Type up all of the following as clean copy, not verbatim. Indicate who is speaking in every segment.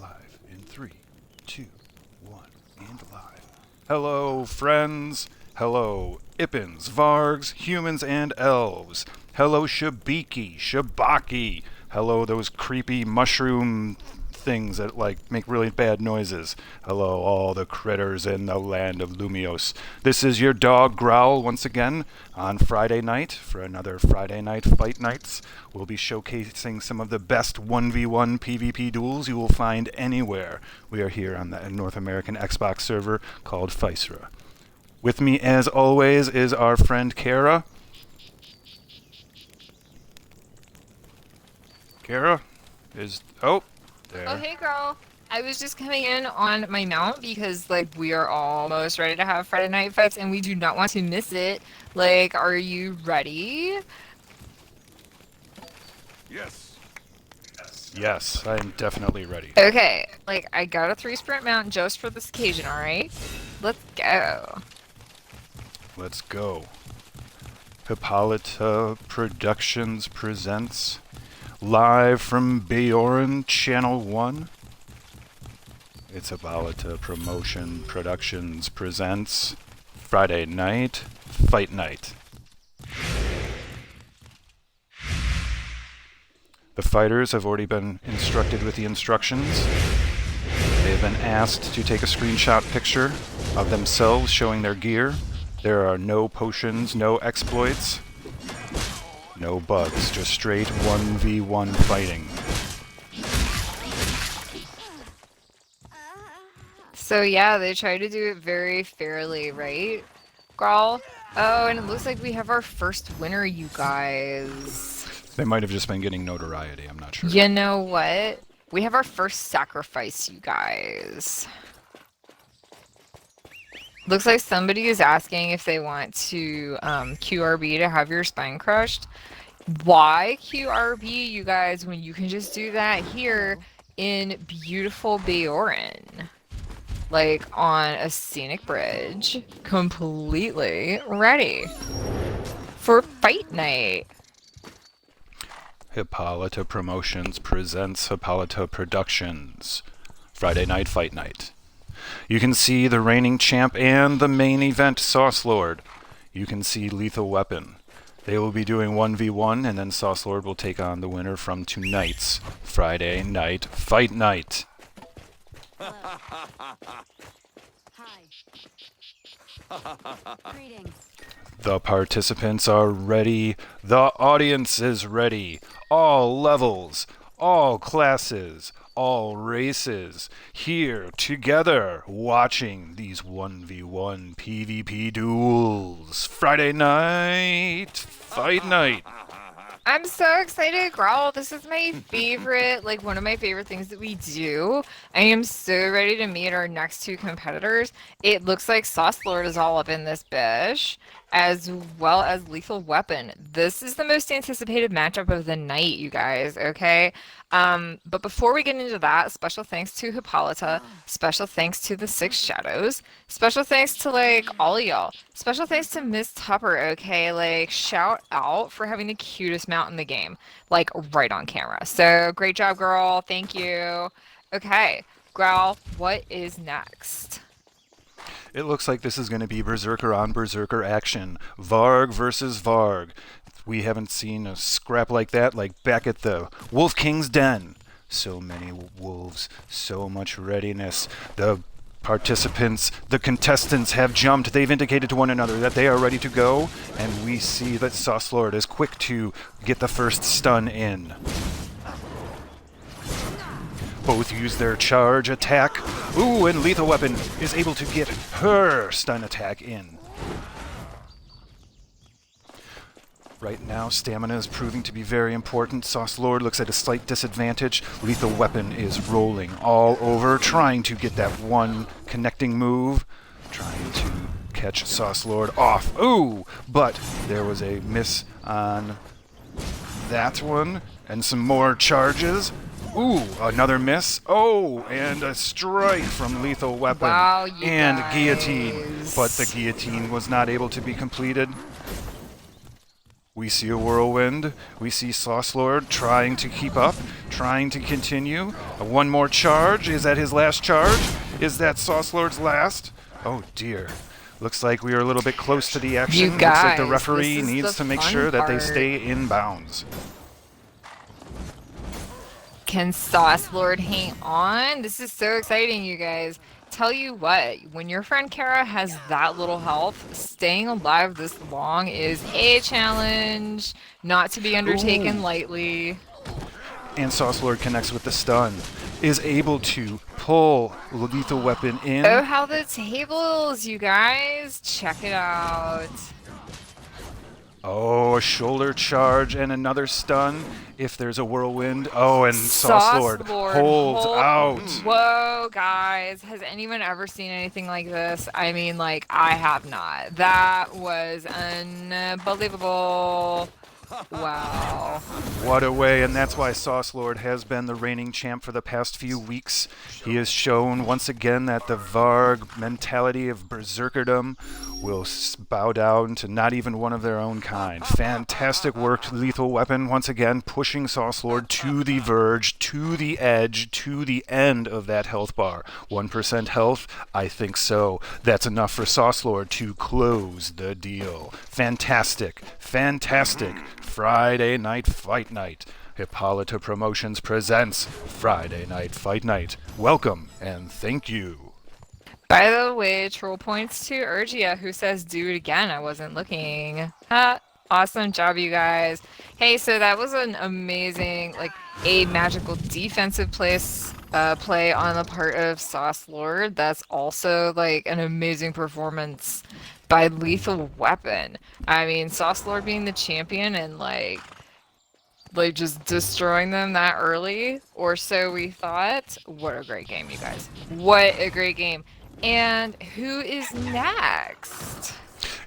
Speaker 1: live in 3, 2, 1, and live. Hello, friends. Hello, Ippins, Vargs, humans, and elves. Hello, Shabiki, Shabaki. Hello, those creepy mushroom things that make really bad noises. Hello, all the critters in the land of Lumios. This is your dog Growl once again on Friday night for another Friday Night Fight Nights. We'll be showcasing some of the best 1v1 PvP duels you will find anywhere. We are here on the North American Xbox server called Physera. With me, as always, is our friend Kara. Kara is... Oh, there.
Speaker 2: Oh, hey, girl. I was just coming in on my mount because, we are almost ready to have Friday Night Fights and we do not want to miss it. Are you ready?
Speaker 1: Yes. Yes, I am definitely ready.
Speaker 2: Okay, I got a 3-sprint mount just for this occasion, alright? Let's go.
Speaker 1: Let's go. Hippolyta Productions presents live from Bayoran Channel 1. It's Hippolyta Promotion Productions presents Friday Night Fight Night. The fighters have already been instructed with the instructions. They have been asked to take a screenshot picture of themselves showing their gear. There are no potions, no exploits, no bugs, just straight 1v1 fighting.
Speaker 2: So yeah, they try to do it very fairly, right, Grawl? Oh, and it looks like we have our first winner, you guys.
Speaker 1: They might have just been getting notoriety, I'm not sure.
Speaker 2: You know what? We have our first sacrifice, you guys. Looks like somebody is asking if they want to QRB to have your spine crushed. Why QRB, you guys, when you can just do that here in beautiful Bayoran? On a scenic bridge. Completely ready for fight night.
Speaker 1: Hippolyta Promotions presents Hippolyta Productions. Friday Night Fight Night. You can see the reigning champ and the main event Sauce Lord. You can see Lethal Weapon. They will be doing 1v1 and then Sauce Lord will take on the winner from tonight's Friday Night Fight Night.
Speaker 3: Hi. Greetings.
Speaker 1: The participants are ready. The audience is ready. All levels, all classes, all races, here together watching these 1v1 PvP duels. Friday Night Fight Night.
Speaker 2: I'm so excited, Growl. This is my favorite, one of my favorite things that we do. I am so ready to meet our next two competitors. It looks like Sauce Lord is all up in this bish, as well as Lethal Weapon. This is the most anticipated matchup of the night, you guys, okay? But before we get into that, special thanks to Hippolyta, special thanks to the Six Shadows, special thanks to, all of y'all. Special thanks to Miss Tupper, okay? Shout out for having the cutest mount in the game, right on camera. So, great job, girl. Thank you. Okay, Growl, what is next?
Speaker 1: It looks like this is going to be Berserker on Berserker action. Varg versus Varg. We haven't seen a scrap like that back at the Wolf King's Den. So many wolves, so much readiness. The participants, the contestants have jumped. They've indicated to one another that they are ready to go. And we see that Sauce Lord is quick to get the first stun in. Both use their charge attack. Ooh, and Lethal Weapon is able to get her stun attack in. Right now, stamina is proving to be very important. Sauce Lord looks at a slight disadvantage. Lethal Weapon is rolling all over, trying to get that one connecting move. Trying to catch Sauce Lord off. Ooh, but there was a miss on that one. And some more charges. Ooh, another miss. Oh, and a strike from Lethal Weapon.
Speaker 2: Wow,
Speaker 1: and
Speaker 2: guys.
Speaker 1: guillotine. But the guillotine was not able to be completed. We see a whirlwind. We see Sauce Lord trying to keep up, trying to continue. One more charge. Is that his last charge? Is that Sauce Lord's last? Oh dear. Looks like we are a little bit close to the action.
Speaker 2: You
Speaker 1: Looks like the
Speaker 2: guys,
Speaker 1: referee
Speaker 2: this is
Speaker 1: needs
Speaker 2: the
Speaker 1: to make
Speaker 2: fun
Speaker 1: sure that they
Speaker 2: part.
Speaker 1: stay in bounds.
Speaker 2: Can Sauce Lord hang on? This is so exciting, you guys. Tell you what, when your friend Kara has that little health, staying alive this long is a challenge, not to be undertaken
Speaker 1: Ooh.
Speaker 2: lightly.
Speaker 1: And Sauce Lord connects with the stun. Is able to pull Lethal Weapon in.
Speaker 2: Oh, how the tables, you guys. Check it out.
Speaker 1: Oh, a shoulder charge and another stun. If there's a whirlwind. Oh, and Sauce Lord holds out.
Speaker 2: Whoa, guys. Has anyone ever seen anything like this? I mean, like, I have not. That was unbelievable. Wow.
Speaker 1: What a way, and that's why Sauce Lord has been the reigning champ for the past few weeks. He has shown once again that the Varg mentality of berserkerdom will bow down to not even one of their own kind. Fantastic work, Lethal Weapon, once again pushing Sauce Lord to the verge, to the edge, to the end of that health bar. 1% health? I think so. That's enough for Sauce Lord to close the deal. Fantastic, fantastic. Friday Night Fight Night. Hippolyta Promotions presents Friday Night Fight Night. Welcome and thank you.
Speaker 2: By the way, troll points to Urgia, who says, do it again. I wasn't looking. Ha! Awesome job, you guys. Hey, so that was an amazing, like, a magical defensive play on the part of Sauce Lord. That's also, like, an amazing performance by Lethal Weapon. I mean, Sauce Lord being the champion and, like just destroying them that early, or so we thought. What a great game, you guys. What a great game. And who is next?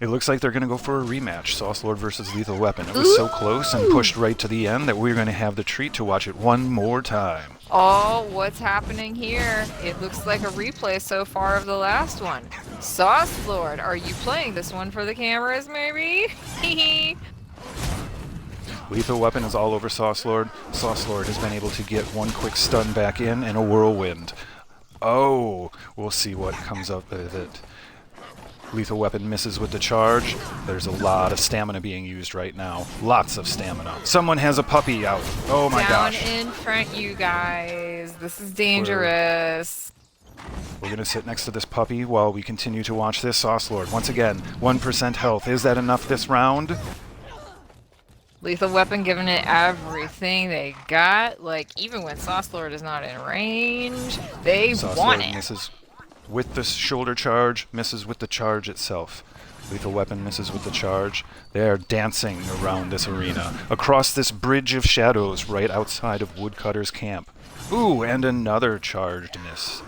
Speaker 1: It looks like they're going to go for a rematch, Sauce Lord versus Lethal Weapon. It was so close and pushed right to the end that we're going to have the treat to watch it one more time.
Speaker 2: Oh, what's happening here? It looks like a replay so far of the last one. Sauce Lord, are you playing this one for the cameras, maybe? Hehe.
Speaker 1: Lethal Weapon is all over Sauce Lord. Sauce Lord has been able to get one quick stun back in and a whirlwind. Oh, we'll see what comes up with it. Lethal Weapon misses with the charge. There's a lot of stamina being used right now. Lots of stamina. Someone has a puppy out. Oh my gosh.
Speaker 2: Down in front, you guys. This is dangerous.
Speaker 1: We're going to sit next to this puppy while we continue to watch this. Sauce Lord, once again, 1% health. Is that enough this round?
Speaker 2: Lethal Weapon giving it everything they got. Like, even when Sauce Lord is not in range, they
Speaker 1: Sauce
Speaker 2: want
Speaker 1: Lord
Speaker 2: it.
Speaker 1: misses with the shoulder charge, misses with the charge itself. Lethal Weapon misses with the charge. They are dancing around this arena, across this bridge of shadows right outside of Woodcutter's camp. Ooh, and another charged miss.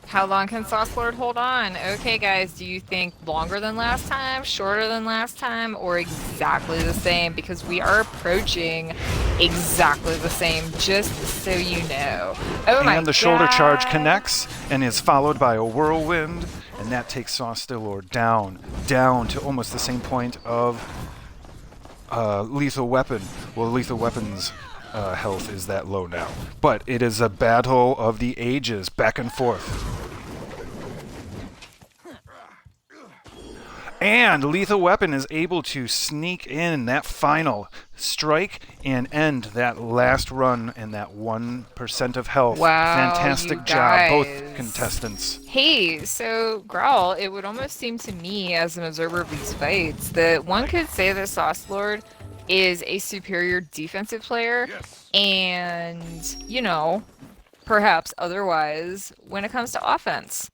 Speaker 2: How long can Sauce Lord hold on? Okay, guys, do you think longer than last time, shorter than last time, or exactly the same? Because we are approaching exactly the same, just so you know. Oh my god.
Speaker 1: And the shoulder charge connects and is followed by a whirlwind, and that takes Sauce Lord down to almost the same point of Lethal Weapon. Well, Lethal Weapon's health is that low now. But it is a battle of the ages, back and forth. And Lethal Weapon is able to sneak in that final strike and end that last run and that 1% of health.
Speaker 2: Wow,
Speaker 1: fantastic
Speaker 2: you
Speaker 1: job, both
Speaker 2: guys.
Speaker 1: contestants.
Speaker 2: Hey, so Growl, it would almost seem to me as an observer of these fights that one could say that Sauce Lord is a superior defensive player, and, you know, perhaps otherwise when it comes to offense.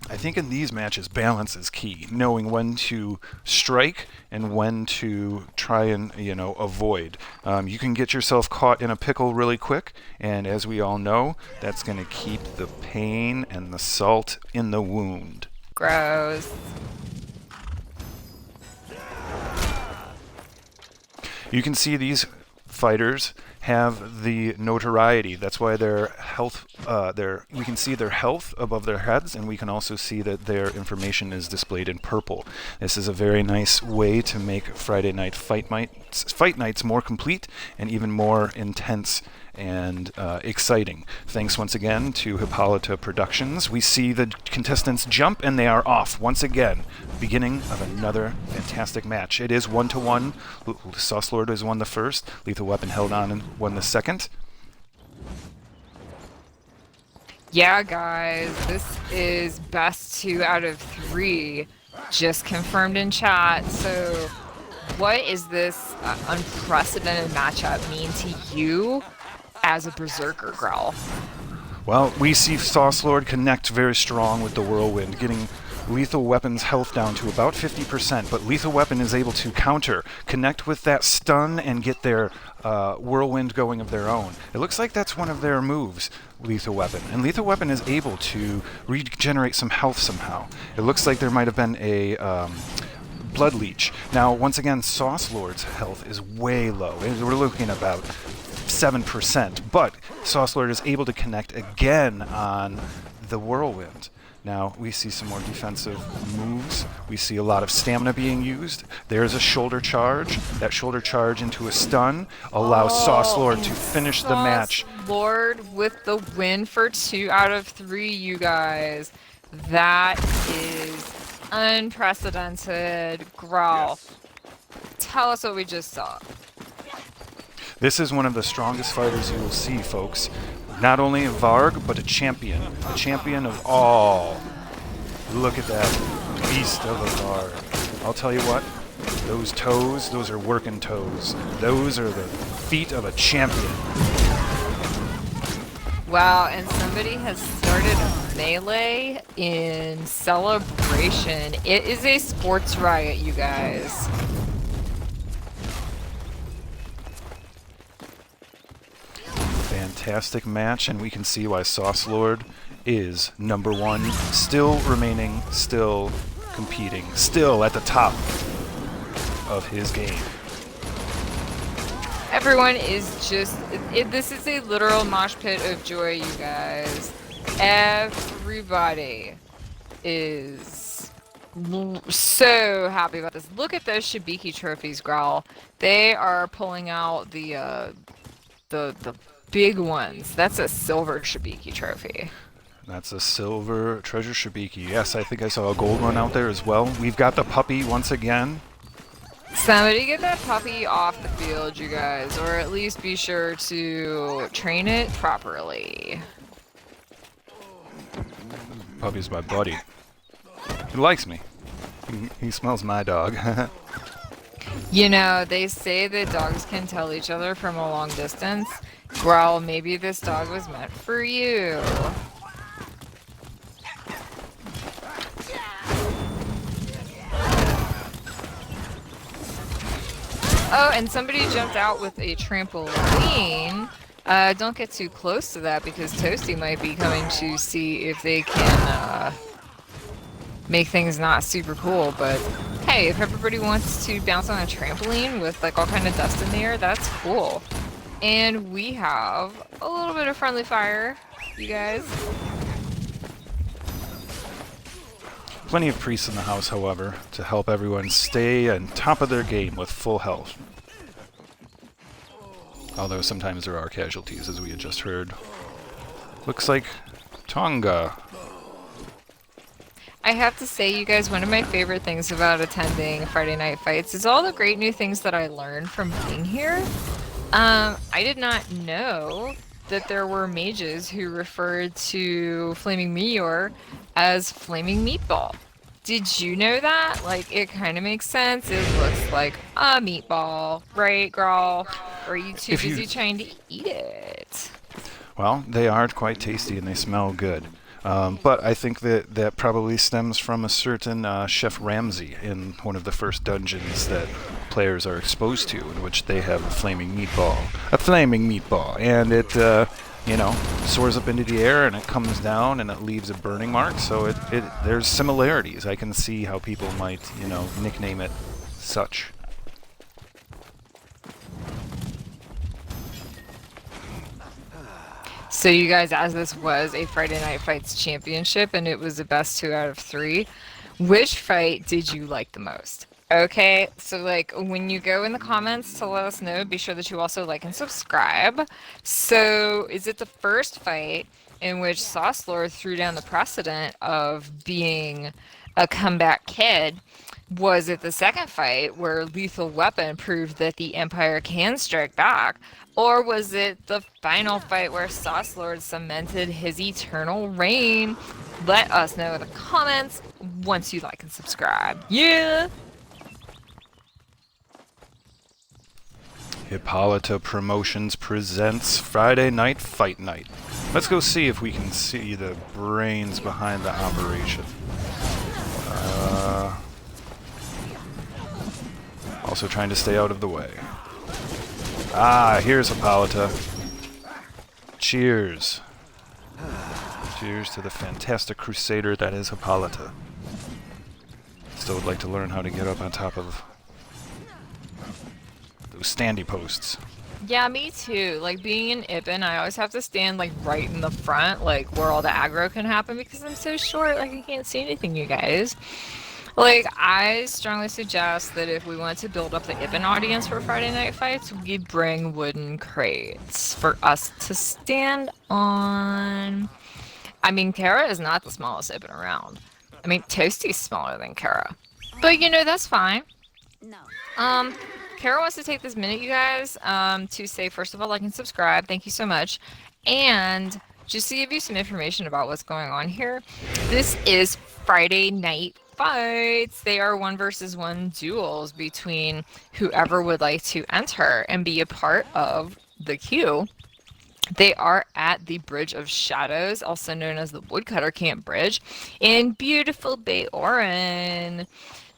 Speaker 1: I think in these matches, balance is key. Knowing when to strike and when to try and, avoid. You can get yourself caught in a pickle really quick, and as we all know, that's going to keep the pain and the salt in the wound.
Speaker 2: Gross.
Speaker 1: You can see these fighters have the notoriety. That's why their health, we can see their health above their heads, and we can also see that their information is displayed in purple. This is a very nice way to make Friday Night Fight Nights more complete and even more intense and exciting. Thanks once again to Hippolyta Productions. We see the contestants jump and they are off once again. Beginning of another fantastic match. It is 1-1. Sauce Lord has won the first. Lethal Weapon held on and won the second.
Speaker 2: Yeah, guys, this is best 2 out of 3, just confirmed in chat. So, what is this unprecedented matchup mean to you as a Berserker, Growl?
Speaker 1: Well, we see Sauce Lord connect very strong with the Whirlwind, getting Lethal Weapon's health down to about 50%, but Lethal Weapon is able to counter, connect with that stun, and get their Whirlwind going of their own. It looks like that's one of their moves, Lethal Weapon, and Lethal Weapon is able to regenerate some health somehow. It looks like there might have been a Blood Leech. Now, once again, Sauce Lord's health is way low. We're looking about 7%, but Sauce Lord is able to connect again on the Whirlwind. Now, we see some more defensive moves. We see a lot of stamina being used. There's a shoulder charge. That shoulder charge into a stun allows Sauce Lord to finish the match.
Speaker 2: Sauce Lord with the win for 2 out of 3, you guys. That is unprecedented. Growl.
Speaker 4: Yes.
Speaker 2: Tell us what we just saw.
Speaker 1: This is one of the strongest fighters you will see, folks. Not only a Varg, but a champion of all. Look at that beast of a Varg. I'll tell you what, those toes, those are working toes. Those are the feet of a champion.
Speaker 2: Wow, and somebody has started a melee in celebration. It is a sports riot, you guys.
Speaker 1: Fantastic match, and we can see why Sauce Lord is #1, still remaining, still competing, still at the top of his game.
Speaker 2: Everyone is just, this is a literal mosh pit of joy, you guys. Everybody is so happy about this. Look at those Shibiki trophies, Growl. They are pulling out the big ones. That's a silver Shibiki trophy.
Speaker 1: That's a silver treasure Shibiki. Yes, I think I saw a gold one out there as well. We've got the puppy once again.
Speaker 2: Somebody get that puppy off the field, you guys, or at least be sure to train it properly.
Speaker 1: Puppy's my buddy. He likes me. He smells my dog.
Speaker 2: You know, they say that dogs can tell each other from a long distance. Growl, maybe this dog was meant for you. Oh, and somebody jumped out with a trampoline. Don't get too close to that because Toasty might be coming to see if they can make things not super cool. But hey, if everybody wants to bounce on a trampoline with like all kind of dust in the air, that's cool. And we have a little bit of friendly fire, you guys.
Speaker 1: Plenty of priests in the house, however, to help everyone stay on top of their game with full health. Although sometimes there are casualties, as we had just heard. Looks like Tonga.
Speaker 2: I have to say, you guys, one of my favorite things about attending Friday Night Fights is all the great new things that I learned from being here. I did not know that there were mages who referred to Flaming Meteor as Flaming Meatball. Did you know that? Like, it kind of makes sense. It looks like a meatball, right, Growl? Or are you too busy trying to eat it?
Speaker 1: Well, they are quite tasty and they smell good. But I think that probably stems from a certain Chef Ramsay in one of the first dungeons that players are exposed to, in which they have a flaming meatball. And it, you know, soars up into the air and it comes down and it leaves a burning mark. So there's similarities. I can see how people might, you know, nickname it such.
Speaker 2: So you guys, as this was a Friday Night Fights championship and it was a best 2 out of 3, which fight did you like the most? Okay, so like when you go in the comments to let us know, be sure that you also like and subscribe. So is it the first fight in which Sauce Lord threw down the precedent of being a comeback kid? Was it the second fight where Lethal Weapon proved that the Empire can strike back? Or was it the final fight where Sauce Lord cemented his eternal reign? Let us know in the comments once you like and subscribe. Yeah!
Speaker 1: Hippolyta Promotions presents Friday Night Fight Night. Let's go see if we can see the brains behind the operation. Also trying to stay out of the way. Ah, here's Hippolyta. Cheers. Cheers to the fantastic crusader that is Hippolyta. Still would like to learn how to get up on top of those standy posts.
Speaker 2: Yeah, me too. Like being in Ippen, I always have to stand like right in the front, like where all the aggro can happen because I'm so short, like I can't see anything, you guys. Like, I strongly suggest that if we want to build up the Ippen audience for Friday Night Fights, we bring wooden crates for us to stand on. I mean, Kara is not the smallest Ippen around. I mean, Toasty's smaller than Kara. But, you know, that's fine.
Speaker 3: No.
Speaker 2: Kara wants to take this minute, you guys, to say, first of all, like and subscribe. Thank you so much. And just to give you some information about what's going on here, this is Friday Night Fights. They are 1v1 duels between whoever would like to enter and be a part of the queue. They are at the Bridge of Shadows, also known as the Woodcutter Camp Bridge, in beautiful Bayoran.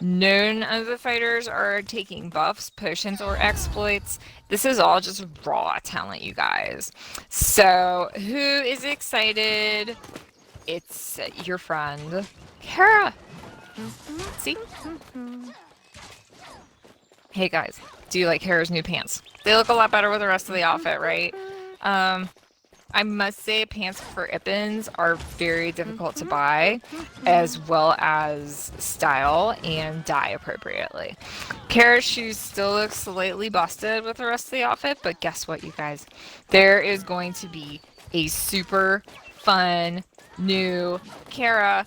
Speaker 2: None of the fighters are taking buffs, potions, or exploits. This is all just raw talent, you guys. So, who is excited? It's your friend, Kara. See? Hey guys, do you like Kara's new pants? They look a lot better with the rest of the outfit, right? I must say pants for Ippins are very difficult to buy, as well as style and dye appropriately. Kara's shoes still look slightly busted with the rest of the outfit, but guess what, you guys? There is going to be a super fun new Kara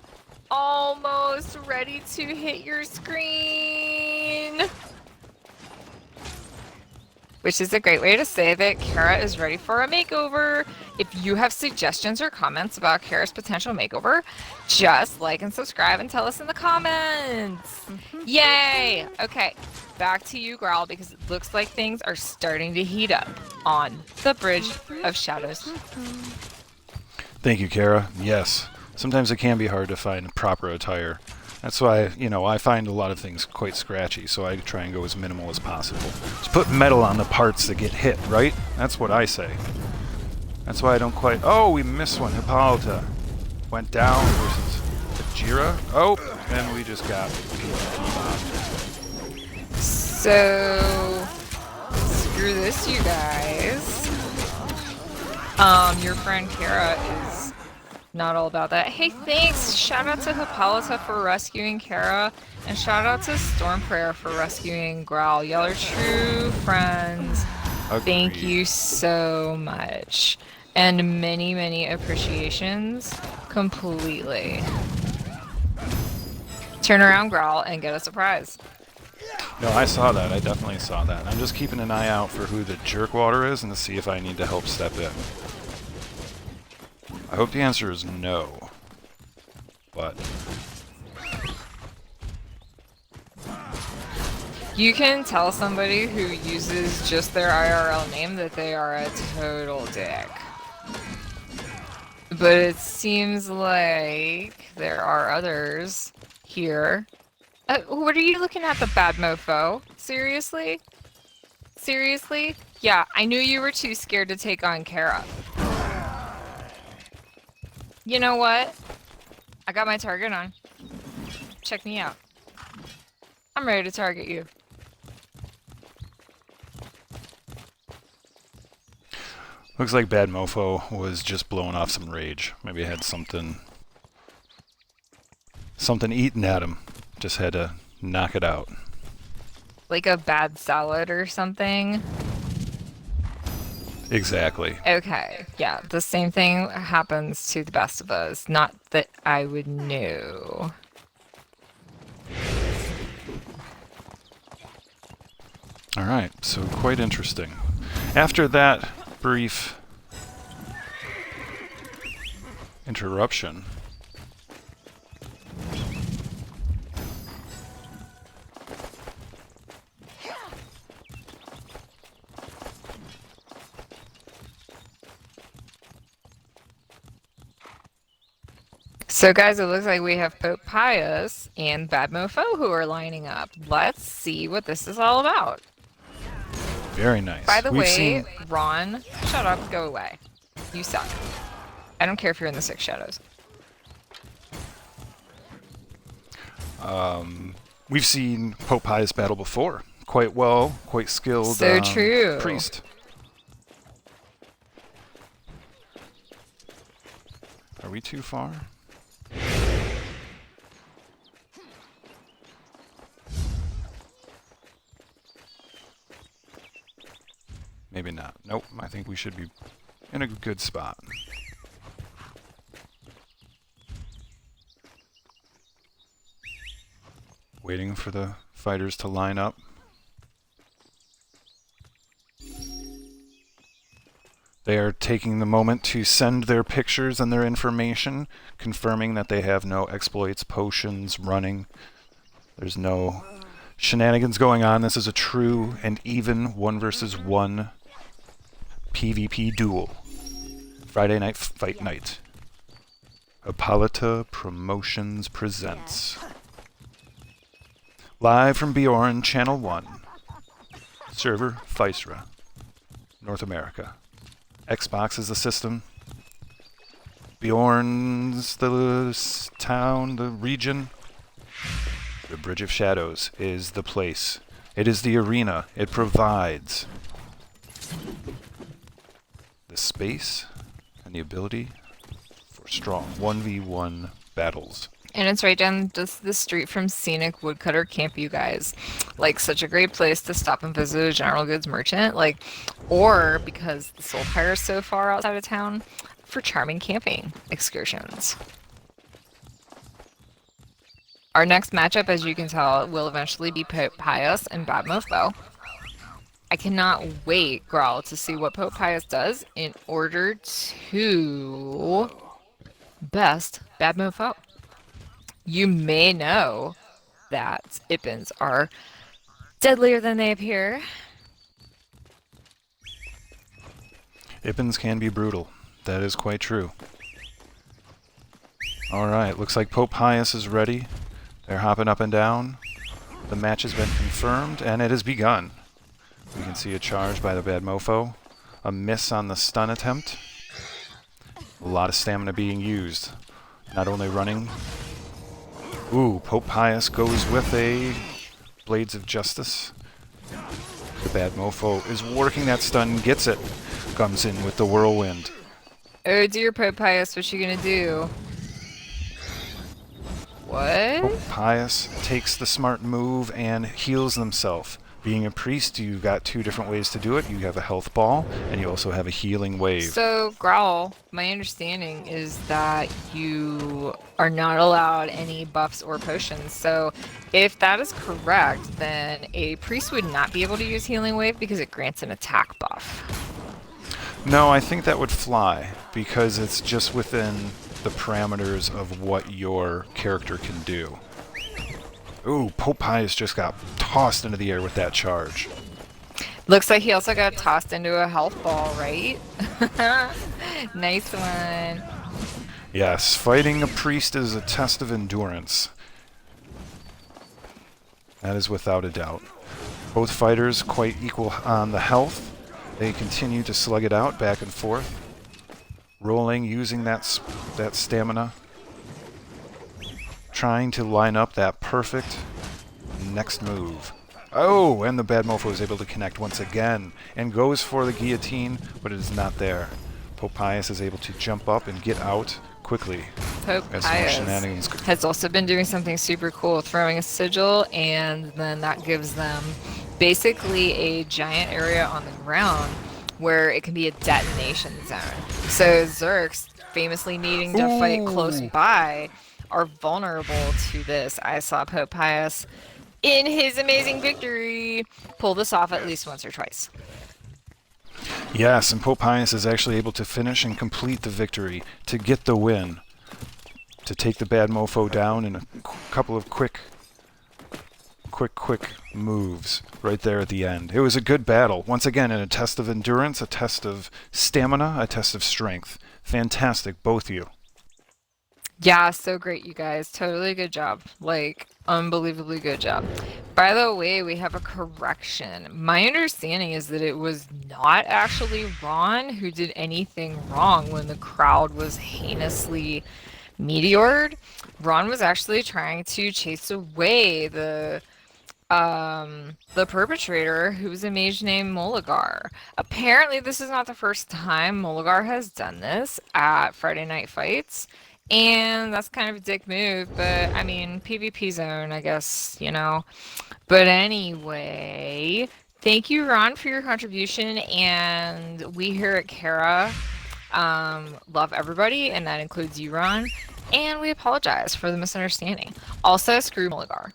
Speaker 2: almost ready to hit your screen. Which is a great way to say that Kara is ready for a makeover. If you have suggestions or comments about Kara's potential makeover, just like and subscribe and tell us in the comments. Yay! Okay, back to you, Growl, because it looks like things are starting to heat up on the Bridge of Shadows.
Speaker 1: Thank you, Kara. Yes, sometimes it can be hard to find proper attire. That's why, you know, I find a lot of things quite scratchy, so I try and go as minimal as possible. Just put metal on the parts that get hit, right? That's what I say. That's why I don't quite... Oh, we missed one. Hippolyta went down versus Physera. Oh, and we just got...
Speaker 2: So, screw this, you guys. Your friend Kara is not all about that. Hey, thanks! Shout out to Hippolyta for rescuing Kara, and shout out to Stormprayer for rescuing Growl. Y'all are true friends.
Speaker 1: Agreed.
Speaker 2: Thank you so much. And many, many appreciations. Completely. Turn around, Growl, and get a surprise.
Speaker 1: No, I saw that. I definitely saw that. I'm just keeping an eye out for who the jerkwater is and to see if I need to help step in. I hope the answer is no. But...
Speaker 2: You can tell somebody who uses just their IRL name that they are a total dick. But it seems like there are others here. What are you looking at, the bad mofo? Seriously? Seriously? Yeah, I knew you were too scared to take on Kara. You know what? I got my target on. Check me out. I'm ready to target you.
Speaker 1: Looks like Bad Mofo was just blowing off some rage. Maybe had something eating at him. Just had to knock it out.
Speaker 2: Like a bad salad or something.
Speaker 1: Exactly.
Speaker 2: Okay, yeah, the same thing happens to the best of us. Not that I would know.
Speaker 1: Alright, so quite interesting. After that brief interruption,
Speaker 2: So guys, it looks like we have Pope Pius and Bad Mofo who are lining up. Let's see what this is all about.
Speaker 1: very nice.
Speaker 2: By the
Speaker 1: We've
Speaker 2: way,
Speaker 1: seen
Speaker 2: Ron, shut up, go away. You suck. I don't care if you're in the Six Shadows.
Speaker 1: we've seen Pope Pius battle before. Quite well, quite skilled
Speaker 2: So true.
Speaker 1: priest. Are we too far? Maybe not. Nope, I think we should be in a good spot. Waiting for the fighters to line up. They are taking the moment to send their pictures and their information, confirming that they have no exploits, potions, running. There's no shenanigans going on. This is a true and even 1 versus 1 PvP duel. Friday night fight night. Hippolyta Promotions presents. Live from Bjorn, Channel 1. Server Physera, North America. Xbox is the system. Bjorn's the town, the region. The Bridge of Shadows is the place. It is the arena. It provides the space and the ability for strong 1v1 battles.
Speaker 2: And it's right down just the street from Scenic Woodcutter Camp, you guys. Like, such a great place to stop and visit a general goods merchant. Like, or because the Soul Pyre is so far outside of town, for charming camping excursions. Our next matchup, as you can tell, will eventually be Pope Pius and Bad Mofo. I cannot wait, Growl, to see what Pope Pius does in order to best Bad Mofo. You may know that Ippins are deadlier than they appear.
Speaker 1: Ippins can be brutal. That is quite true. Alright, looks like Pope Pius is ready. They're hopping up and down. The match has been confirmed, and it has begun. We can see a charge by the Bad Mofo. A miss on the stun attempt. A lot of stamina being used. Not only running. Ooh, Pope Pius goes with a Blades of Justice. The Bad Mofo is working that stun, gets it. Comes in with the Whirlwind.
Speaker 2: Oh dear, Pope Pius, what you gonna do? What?
Speaker 1: Pope Pius takes the smart move and heals himself. Being a priest, you've got 2 different ways to do it. You have a health ball, and you also have a healing wave.
Speaker 2: So, Growl, my understanding is that you are not allowed any buffs or potions. So, if that is correct, then a priest would not be able to use Healing Wave because it grants an attack buff.
Speaker 1: No, I think that would fly, because it's just within the parameters of what your character can do. Ooh, Pope Pius just got tossed into the air with that charge.
Speaker 2: Looks like he also got tossed into a health ball, right? Nice one.
Speaker 1: Yes, fighting a priest is a test of endurance. That is without a doubt. Both fighters quite equal on the health. They continue to slug it out back and forth. Rolling, using that stamina. Trying to line up that perfect next move. Oh, and the bad mofo is able to connect once again and goes for the guillotine, but it is not there. Popius is able to jump up and get out quickly. As more shenanigans.
Speaker 2: Popius has also been doing something super cool, throwing a sigil, and then that gives them basically a giant area on the ground where it can be a detonation zone. So Zerks, famously needing to fight close by, are vulnerable to this. I saw Popius in his amazing victory pull this off at least once or twice.
Speaker 1: Yes, and Popius is actually able to finish and complete the victory to get the win. To take the bad mofo down in a couple of quick moves right there at the end. It was a good battle. Once again, in a test of endurance, a test of stamina, a test of strength. Fantastic, both of you.
Speaker 2: Yeah, so great, you guys. Totally good job. Like, unbelievably good job. By the way, we have a correction. My understanding is that it was not actually Ron who did anything wrong when the crowd was heinously meteored. Ron was actually trying to chase away the perpetrator, who was a mage named Moligar. Apparently, this is not the first time Moligar has done this at Friday Night Fights. And that's kind of a dick move, but I mean, PvP zone, I guess, you know. But anyway, thank you, Ron, for your contribution. And we here at Kara love everybody, and that includes you, Ron. And we apologize for the misunderstanding. Also, screw Mulligar.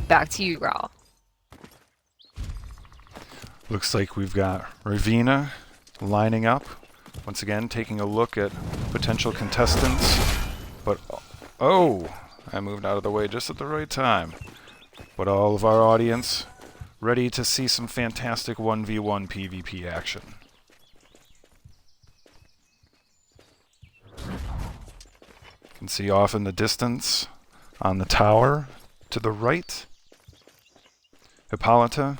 Speaker 2: Back to you, Growl.
Speaker 1: Looks like we've got Ravina lining up. Once again, taking a look at potential contestants. But, oh, I moved out of the way just at the right time. But all of our audience ready to see some fantastic 1v1 PvP action. You can see off in the distance on the tower to the right, Hippolyta,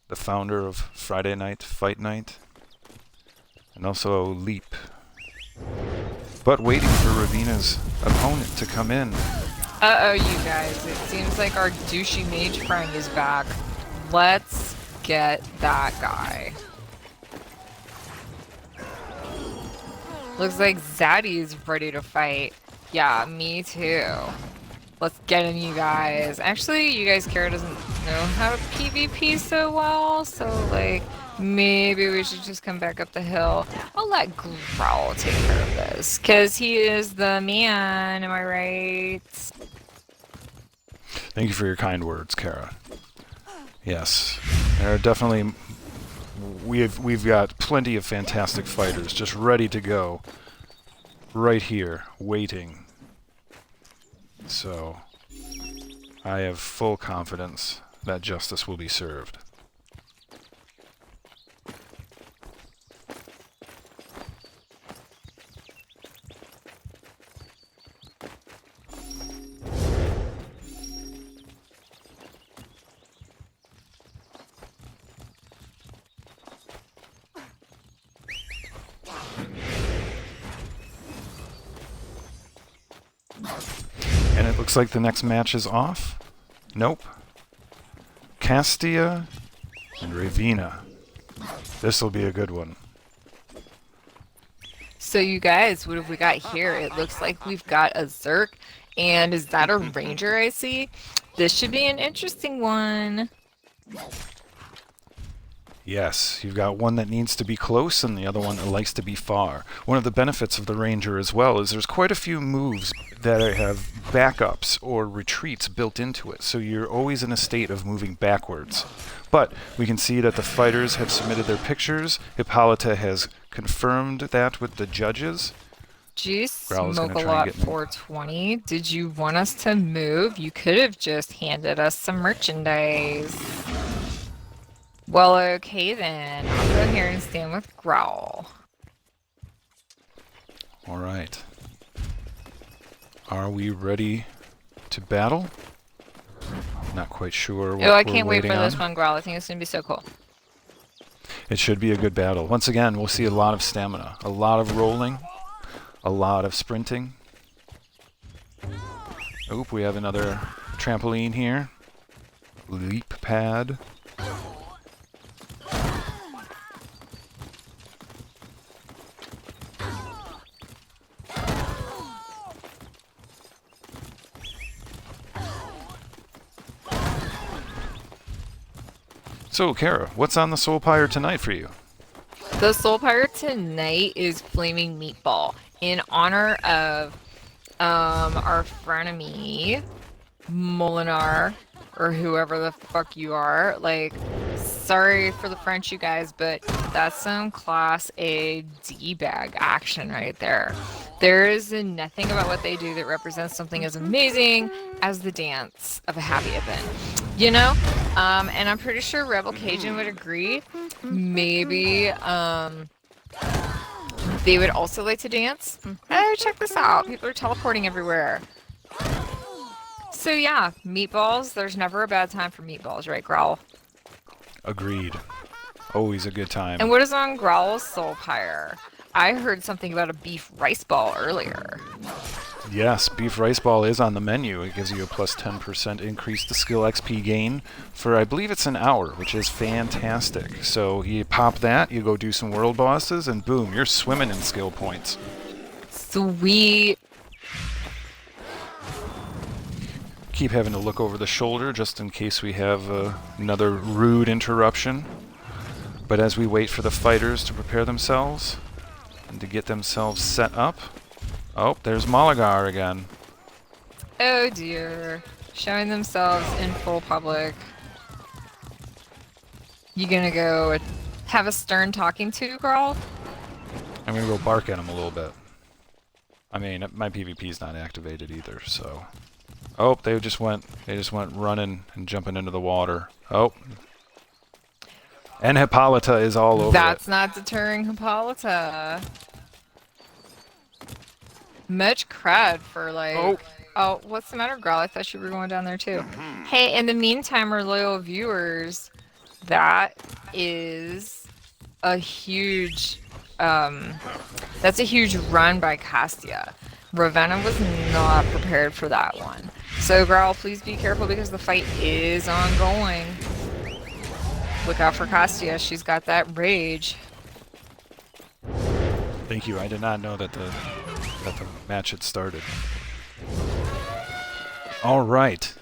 Speaker 1: the founder of Friday Night Fight Night. And also Leap. But waiting for Ravina's opponent to come in.
Speaker 2: Uh-oh, you guys. It seems like our douchey mage friend is back. Let's get that guy. Looks like Zaddy's ready to fight. Yeah, me too. Let's get him, you guys. Actually, you guys, Kara doesn't know how to PvP so well, so, like, maybe we should just come back up the hill. I'll let Growl take care of this, because he is the man, am I right?
Speaker 1: Thank you for your kind words, Kara. Yes, there are definitely... We've got plenty of fantastic fighters just ready to go. Right here, waiting. So, I have full confidence that justice will be served. And it looks like the next match is off. Nope. Castia and Ravina. This'll be a good one.
Speaker 2: So you guys, what have we got here? It looks like we've got a Zerk, and is that a Ranger I see? This should be an interesting one.
Speaker 1: Yes, you've got one that needs to be close and the other one that likes to be far. One of the benefits of the Ranger as well is there's quite a few moves that have backups or retreats built into it, so you're always in a state of moving backwards. But we can see that the fighters have submitted their pictures. Hippolyta has confirmed that with the judges.
Speaker 2: Jeez,
Speaker 1: Growl's gonna try and
Speaker 2: Smoke-a-lot
Speaker 1: get me.
Speaker 2: 420. Did you want us to move? You could have just handed us some merchandise. Well, okay then. I'll go here and stand with Growl.
Speaker 1: Alright. Are we ready to battle? Not quite sure what
Speaker 2: Oh, I
Speaker 1: we're
Speaker 2: can't wait
Speaker 1: waiting
Speaker 2: for this
Speaker 1: on.
Speaker 2: one, Growl. I think it's gonna be so cool.
Speaker 1: It should be a good battle. Once again, we'll see a lot of stamina, a lot of rolling, a lot of sprinting. Oop, we have another trampoline here. leap pad. So, Kara, what's on the Soul Pyre tonight for you?
Speaker 2: The Soul Pirate tonight is Flaming Meatball in honor of our frenemy Molinar or whoever the fuck you are. Like, sorry for the French, you guys, but that's some class A D-bag action right there. There is nothing about what they do that represents something as amazing as the dance of a happy event. You know? And I'm pretty sure Rebel Cajun would agree. Maybe, they would also like to dance. Oh, check this out. People are teleporting everywhere. So yeah, meatballs. There's never a bad time for meatballs, right, Growl?
Speaker 1: Agreed. Always a good time.
Speaker 2: And what is on Growl's Soul Pyre? I heard something about a beef rice ball earlier.
Speaker 1: Yes, beef rice ball is on the menu. It gives you a plus 10% increase to skill XP gain for, I believe it's an hour, which is fantastic. So you pop that, you go do some world bosses, and boom, you're swimming in skill points.
Speaker 2: Sweet.
Speaker 1: Keep having to look over the shoulder just in case we have another rude interruption. But as we wait for the fighters to prepare themselves and to get themselves set up, oh, there's Malagar again.
Speaker 2: Oh dear. Showing themselves in full public. You gonna go have a stern talking to, Growl?
Speaker 1: I'm gonna go bark at him a little bit. I mean, my PvP's not activated either, so... Oh, they just went running and jumping into the water. Oh. And Hippolyta is all over
Speaker 2: That's
Speaker 1: it.
Speaker 2: not deterring Hippolyta. Much cred for like... Oh, what's the matter, Growl? I thought you were going down there too. Hey, in the meantime, our loyal viewers, that is a huge... that's a huge run by Castia. Ravenna was not prepared for that one. So, Growl, please be careful because the fight is ongoing. Look out for Castia. She's got that rage.
Speaker 1: Thank you. I did not know that the match had started. All right.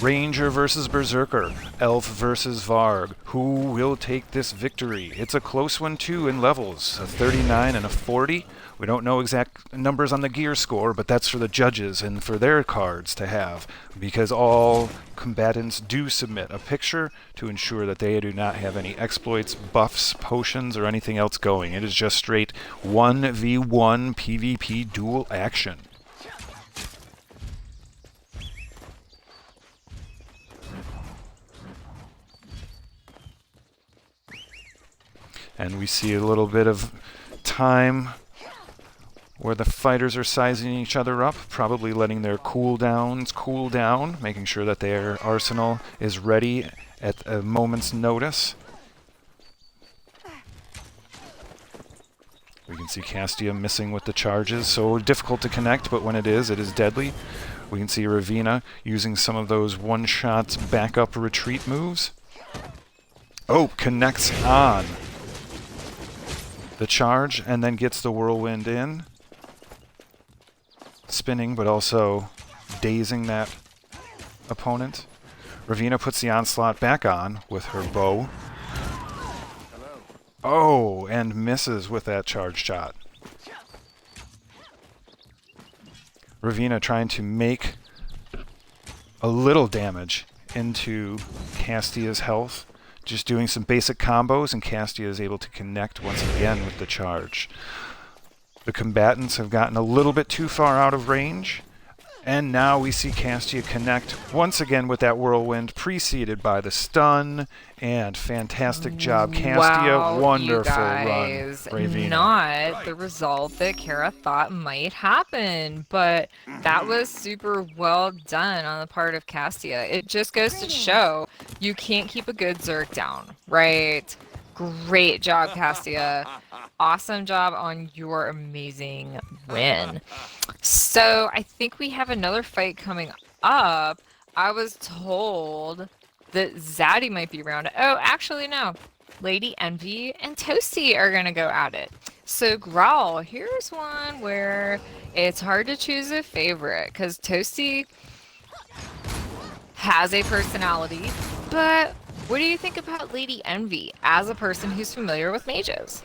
Speaker 1: Ranger versus Berserker. Elf versus Varg. Who will take this victory? It's a close one, too, in levels. A 39 and a 40. We don't know exact numbers on the gear score, but that's for the judges and for their cards to have, because all combatants do submit a picture to ensure that they do not have any exploits, buffs, potions, or anything else going. It is just straight 1v1 PvP duel action. And we see a little bit of time where the fighters are sizing each other up, probably letting their cooldowns cool down, making sure that their arsenal is ready at a moment's notice. We can see Castia missing with the charges, so difficult to connect, but when it is deadly. We can see Ravina using some of those one-shot backup retreat moves. Oh, connects on the charge and then gets the whirlwind in. Spinning, but also dazing that opponent. Ravina puts the onslaught back on with her bow. Oh, and misses with that charge shot. Ravina trying to make a little damage into Castia's health. Just doing some basic combos, and Castia is able to connect once again with the charge. The combatants have gotten a little bit too far out of range, and now we see Castia connect once again with that whirlwind, preceded by the stun, and fantastic job, Castia.
Speaker 2: Wow,
Speaker 1: Wonderful
Speaker 2: you guys.
Speaker 1: run, Ravina.
Speaker 2: Not the result that Kara thought might happen, but that was super well done on the part of Castia. It just goes to show you can't keep a good Zerg down, right? Great job, Castia. Awesome job on your amazing win. So I think we have another fight coming up. I was told that Zaddy might be around. Oh, actually, no. Lady Envy and Toasty are gonna go at it. So, Growl, here's one where it's hard to choose a favorite because Toasty has a personality, but what do you think about Lady Envy as a person who's familiar with mages?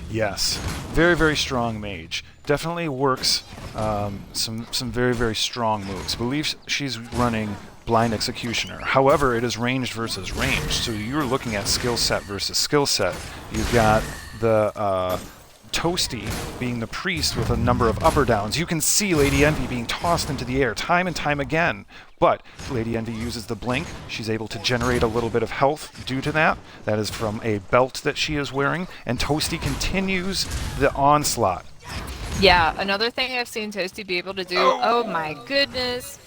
Speaker 1: Yes, very, very strong mage. Definitely works some very, very strong moves. Believe she's running Blind Executioner. However, it is ranged versus ranged, so you're looking at skill set versus skill set. You've got the Toasty being the priest with a number of upper downs. You can see Lady Envy being tossed into the air time and time again. But Lady Envy uses the blink. She's able to generate a little bit of health due to that. That is from a belt that she is wearing. And Toasty continues the onslaught.
Speaker 2: Yeah, another thing I've seen Toasty be able to do, oh my goodness,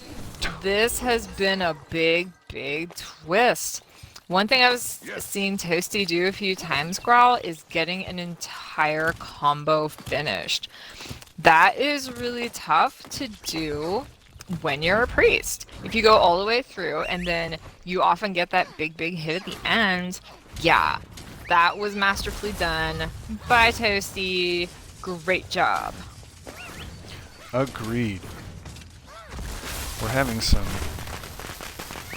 Speaker 2: this has been a big, big twist. One thing I was seeing Toasty do a few times, Growl, is getting an entire combo finished. That is really tough to do when you're a priest. If you go all the way through and then you often get that big, big hit at the end, yeah, that was masterfully done by Toasty. Great job.
Speaker 1: Agreed. We're having some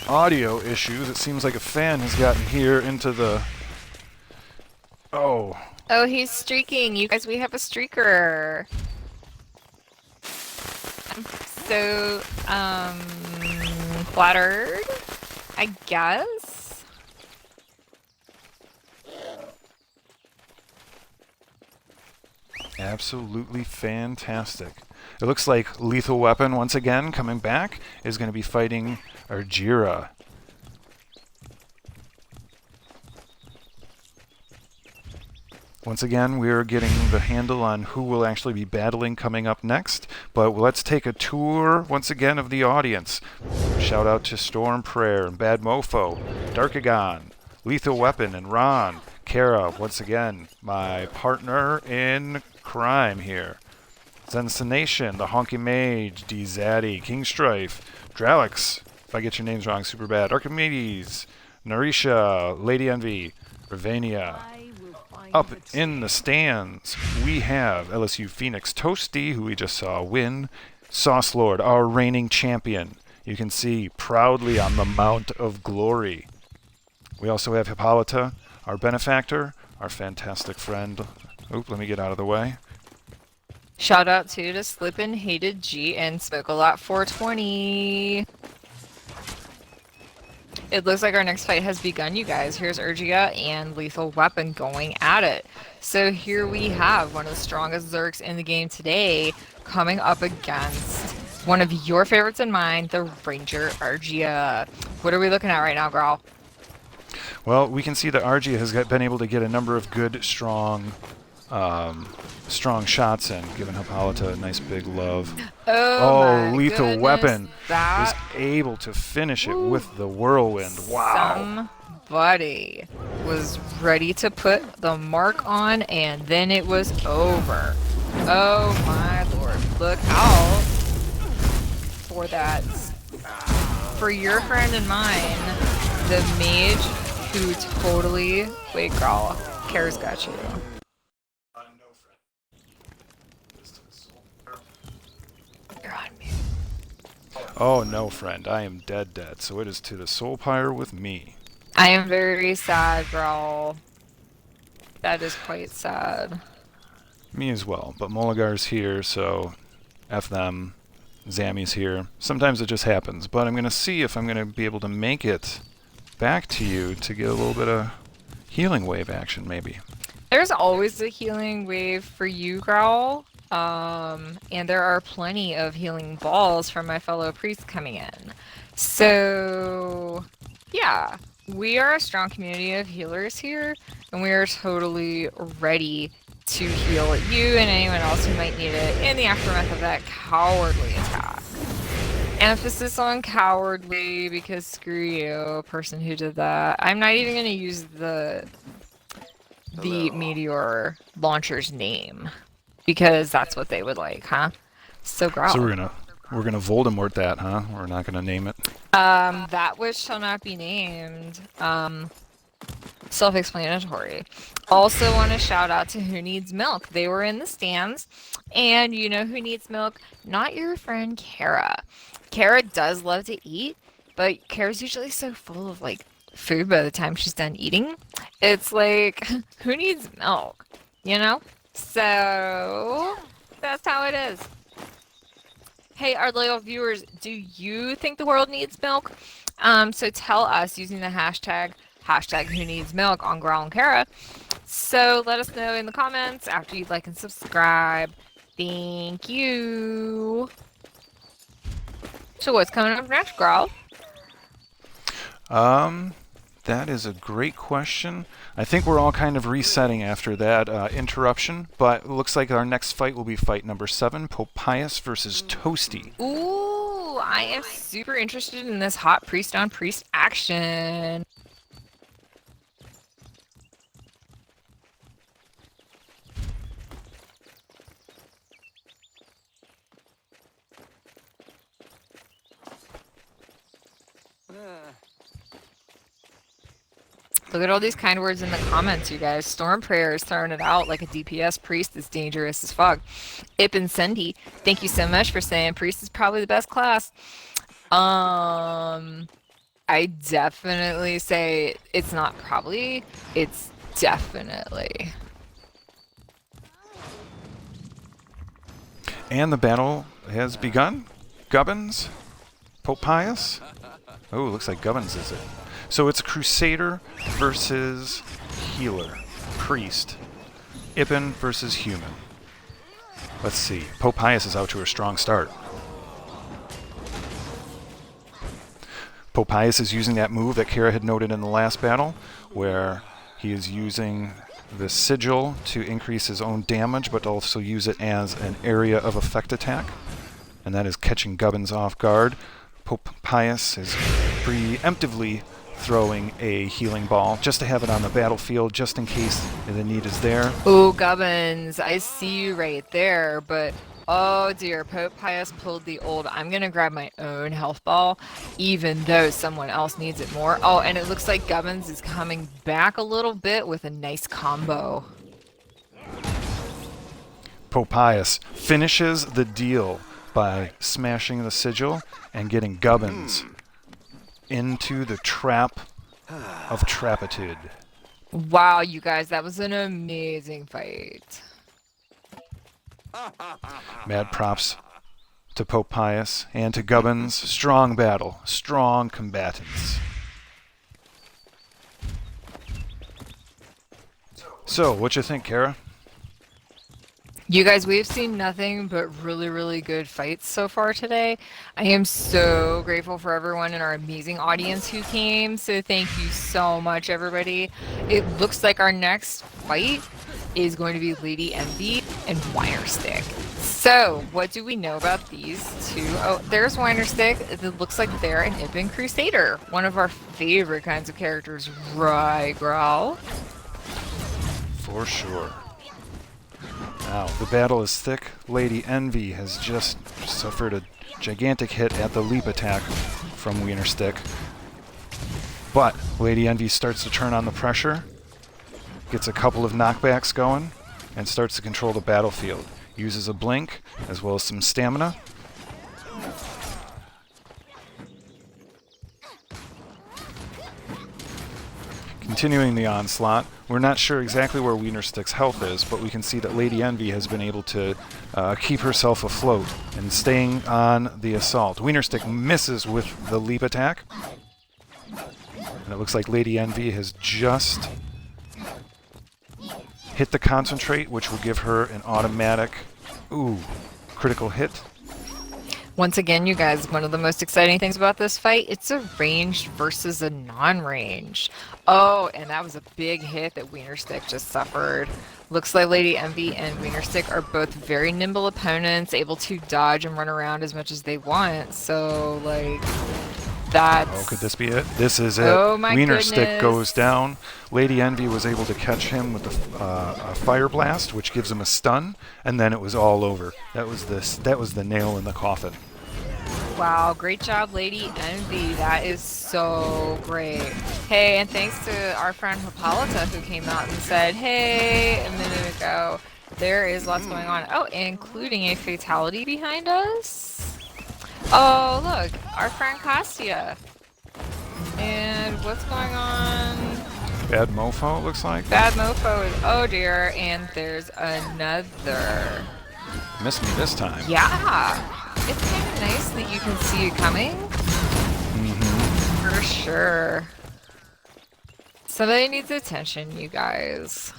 Speaker 1: audio issues. It seems like a fan has gotten here into the... Oh.
Speaker 2: Oh, he's streaking. You guys, we have a streaker. I'm so, flattered, I guess.
Speaker 1: Absolutely fantastic. It looks like Lethal Weapon, once again, coming back, is going to be fighting Argira. Once again, we are getting the handle on who will actually be battling coming up next, but let's take a tour, once again, of the audience. Shout out to Storm Prayer and Bad Mofo, Darkagon, Lethal Weapon, and Ron. Kara, once again, my partner in crime here. Zensination, the Honky Mage, D Zaddy, King Strife, Dralix, if I get your names wrong, super bad, Archimedes, Narisha, Lady Envy, Ravania. Up in the stands, we have LSU Phoenix Toasty, who we just saw win, Sauce Lord, our reigning champion. You can see proudly on the Mount of Glory. We also have Hippolyta, our benefactor, our fantastic friend. Oop, let me get out of the way.
Speaker 2: Shout out to Slippin' Hated G and Smoke a Lot 420. It looks like our next fight has begun, you guys. Here's Urgia and Lethal Weapon going at it. So here we have one of the strongest Zergs in the game today coming up against one of your favorites and mine, the Ranger Argia. What are we looking at right now, Growl?
Speaker 1: Well, we can see that Argia has been able to get a number of good, strong shots in, giving Hippolyta a nice big love.
Speaker 2: Oh, my
Speaker 1: Lethal
Speaker 2: goodness,
Speaker 1: Weapon
Speaker 2: that
Speaker 1: is able to finish it with the whirlwind. Wow.
Speaker 2: Somebody was ready to put the mark on, and then it was over. Oh my lord. Look out for that. For your friend and mine, the mage who totally... Wait, Growl. Kara's got you. You're on mute.
Speaker 1: Oh no, friend, I am dead, so it is to the Soul Pyre with me.
Speaker 2: I am very sad, Growl. That is quite sad.
Speaker 1: Me as well, but Mulligar's here, so F them. Zammy's here. Sometimes it just happens, but I'm going to see if I'm going to be able to make it back to you to get a little bit of healing wave action, maybe.
Speaker 2: There's always a healing wave for you, Growl. And there are plenty of healing balls from my fellow priests coming in. So, yeah, we are a strong community of healers here, and we are totally ready to heal you and anyone else who might need it in the aftermath of that cowardly attack. Emphasis on cowardly, because screw you, person who did that. I'm not even going to use the meteor launcher's name, because that's what they would like, huh? So Growl.
Speaker 1: So we're We're gonna Voldemort that, huh? We're not gonna name it.
Speaker 2: That which shall not be named. Self-explanatory. Also want to shout out to Who Needs Milk. They were in the stands, and you know who needs milk? Not your friend Kara. Kara does love to eat, but Kara's usually so full of like food by the time she's done eating. It's like, who needs milk? You know? So that's how it is. Hey, our loyal viewers, do you think the world needs milk? So tell us using the hashtag who needs milk on Growl and Kara. So let us know in the comments after you like and subscribe. Thank you. So what's coming up next, Growl?
Speaker 1: That is a great question. I think we're all kind of resetting after that interruption, but it looks like our next fight will be fight number 7, Pope Pius versus Toasty.
Speaker 2: Ooh, I am super interested in this hot priest on priest action. Look at all these kind words in the comments, you guys. Storm Prayer is throwing it out like a DPS priest is dangerous as fuck. Ip and Cindy, thank you so much for saying priest is probably the best class. I definitely say it's not probably, it's definitely.
Speaker 1: And the battle has begun. Gubbins, Pope Pius. Oh, looks like Gubbins is it. So it's Crusader versus Healer, Priest. Ippen versus Human. Let's see. Pope Pius is out to a strong start. Pope Pius is using that move that Kara had noted in the last battle, where he is using the Sigil to increase his own damage, but also use it as an area of effect attack. And that is catching Gubbins off guard. Pope Pius is preemptively throwing a healing ball just to have it on the battlefield, just in case the need is there.
Speaker 2: Oh, Gubbins, I see you right there, but oh dear, Pope Pius pulled the old, I'm gonna grab my own health ball, even though someone else needs it more. Oh, and it looks like Gubbins is coming back a little bit with a nice combo.
Speaker 1: Pope Pius finishes the deal by smashing the Sigil and getting Gubbins into the trap of Trapitude.
Speaker 2: Wow, you guys, that was an amazing fight.
Speaker 1: Mad props to Pope Pius and to Gubbins. Strong battle, strong combatants. So, what you think, Kara?
Speaker 2: You guys, we've seen nothing but really, really good fights so far today. I am so grateful for everyone in our amazing audience who came. So thank you so much, everybody. It looks like our next fight is going to be Lady Envy and Winer Stick. So what do we know about these two? Oh, there's Winer Stick. It looks like they're an Ippen Crusader. One of our favorite kinds of characters, right, Growl?
Speaker 1: For sure. Now, the battle is thick. Lady Envy has just suffered a gigantic hit at the leap attack from Wiener Stick. But Lady Envy starts to turn on the pressure, gets a couple of knockbacks going, and starts to control the battlefield. Uses a blink, as well as some stamina. Continuing the onslaught. We're not sure exactly where Wiener Stick's health is, but we can see that Lady Envy has been able to keep herself afloat and staying on the assault. Wiener Stick misses with the leap attack. And it looks like Lady Envy has just hit the concentrate, which will give her an automatic, critical hit.
Speaker 2: Once again, you guys, one of the most exciting things about this fight, it's a ranged versus a non-ranged. Oh, and that was a big hit that Wiener Stick just suffered. Looks like Lady Envy and Wiener Stick are both very nimble opponents, able to dodge and run around as much as they want. So, like, that's...
Speaker 1: Oh, could this be it? This is it.
Speaker 2: Oh my
Speaker 1: Wiener
Speaker 2: goodness.
Speaker 1: Stick goes down. Lady Envy was able to catch him with a fire blast, which gives him a stun, and then it was all over. That was the nail in the coffin.
Speaker 2: Wow, great job, Lady Envy. That is so great. Hey, and thanks to our friend Hippolyta who came out and said, hey, a minute ago, there is lots going on. Oh, including a fatality behind us. Oh, look, our friend Castia. And what's going on?
Speaker 1: Bad mofo, it looks like.
Speaker 2: Bad mofo is, oh dear, and there's another.
Speaker 1: Missed me this time.
Speaker 2: Yeah. It's kind of nice that you can see it coming.
Speaker 1: Mm-hmm.
Speaker 2: For sure. Somebody needs attention, you guys.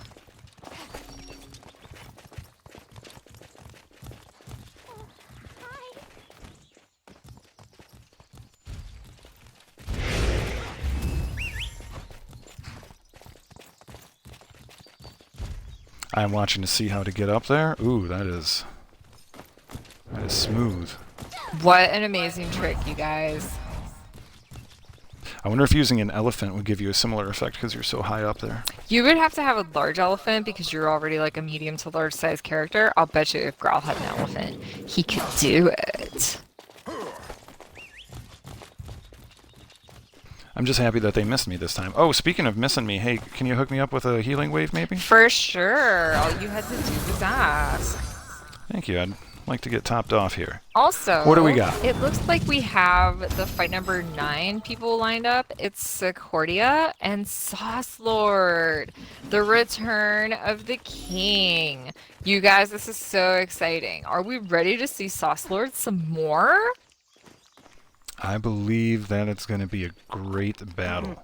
Speaker 1: I'm watching to see how to get up there. Ooh, that is smooth.
Speaker 2: What an amazing trick, you guys.
Speaker 1: I wonder if using an elephant would give you a similar effect because you're so high up there.
Speaker 2: You would have to have a large elephant because you're already like a medium to large size character. I'll bet you if Growl had an elephant, he could do it.
Speaker 1: I'm just happy that they missed me this time. Oh, speaking of missing me, hey, can you hook me up with a healing wave maybe?
Speaker 2: For sure. All you had to do was ask.
Speaker 1: Thank you. I'd like to get topped off here.
Speaker 2: Also,
Speaker 1: What do we got?
Speaker 2: It looks like we have the fight number 9 people lined up. It's Secordia and Sauce Lord, the return of the king. You guys, this is so exciting. Are we ready to see Sauce Lord some more?
Speaker 1: I believe that it's going to be a great battle.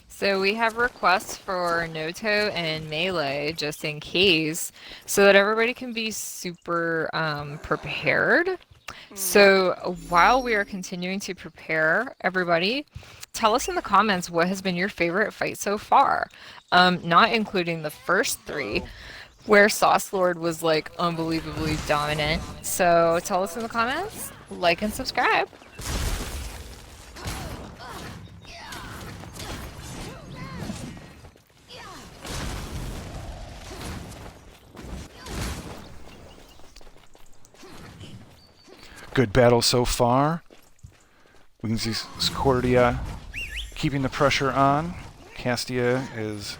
Speaker 2: So we have requests for Noto and Melee just in case, so that everybody can be super prepared. So while we are continuing to prepare everybody, tell us in the comments what has been your favorite fight so far, not including the first 3, where Sauce Lord was like unbelievably dominant. So tell us in the comments, like and subscribe.
Speaker 1: Good battle so far. We can see Secordia keeping the pressure on. Castia is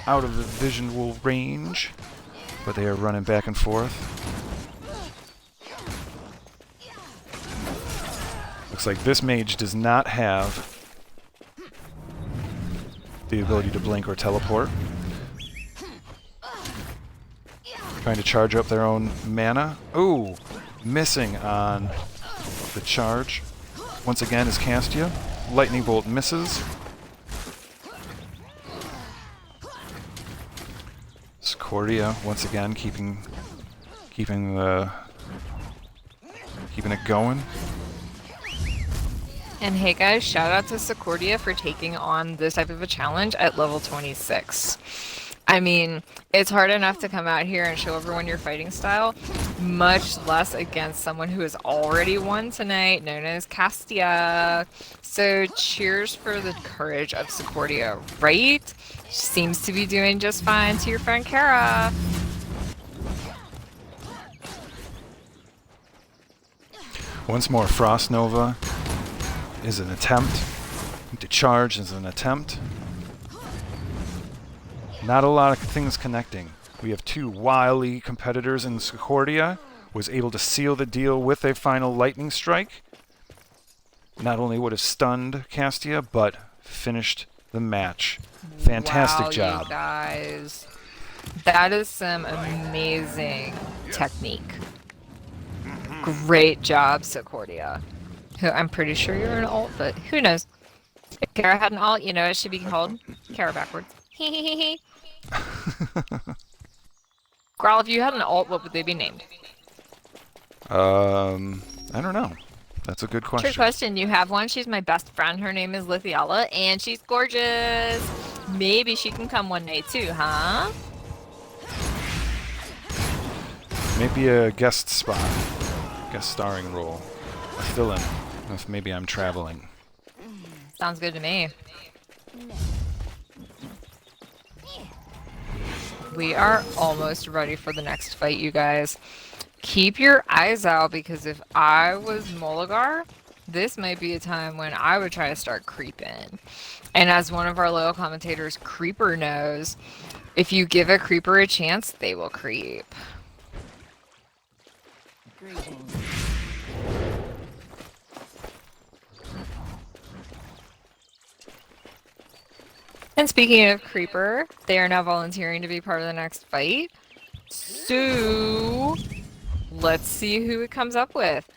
Speaker 1: out of the visual range, but they are running back and forth. Looks like this mage does not have the ability to blink or teleport. Trying to charge up their own mana. Ooh! Missing on the charge. Once again is Castia. Lightning Bolt misses. Secordia once again keeping it going.
Speaker 2: And hey guys, shout out to Secordia for taking on this type of a challenge at level 26. I mean, it's hard enough to come out here and show everyone your fighting style, much less against someone who has already won tonight, known as Castia. So cheers for the courage of Secordia, right? Seems to be doing just fine to your friend Kara.
Speaker 1: Once more, Frost Nova is an attempt. To charge is an attempt. Not a lot of things connecting. We have 2 wily competitors, and Secordia was able to seal the deal with a final lightning strike. Not only would have stunned Castia, but finished the match. Fantastic
Speaker 2: Wow,
Speaker 1: job.
Speaker 2: you guys. That is some amazing technique. Great job, Secordia. Who I'm pretty sure you're an alt, but who knows? If Kara had an alt, you know it should be called Kara backwards. Growl, if you had an alt, what would they be named?
Speaker 1: I don't know. That's a good question.
Speaker 2: Trick question. You have one. She's my best friend. Her name is Lithiala, and she's gorgeous. Maybe she can come one night too, huh?
Speaker 1: Maybe a guest spot. Guest starring role. A fill-in. If maybe I'm traveling.
Speaker 2: Sounds good to me. We are almost ready for the next fight, you guys. Keep your eyes out because if I was Mulligar, this might be a time when I would try to start creeping. And as one of our loyal commentators, Creeper, knows, if you give a creeper a chance, they will creep.
Speaker 3: Greetings.
Speaker 2: And speaking of creeper, they are now volunteering to be part of the next fight. So let's see who it comes up with.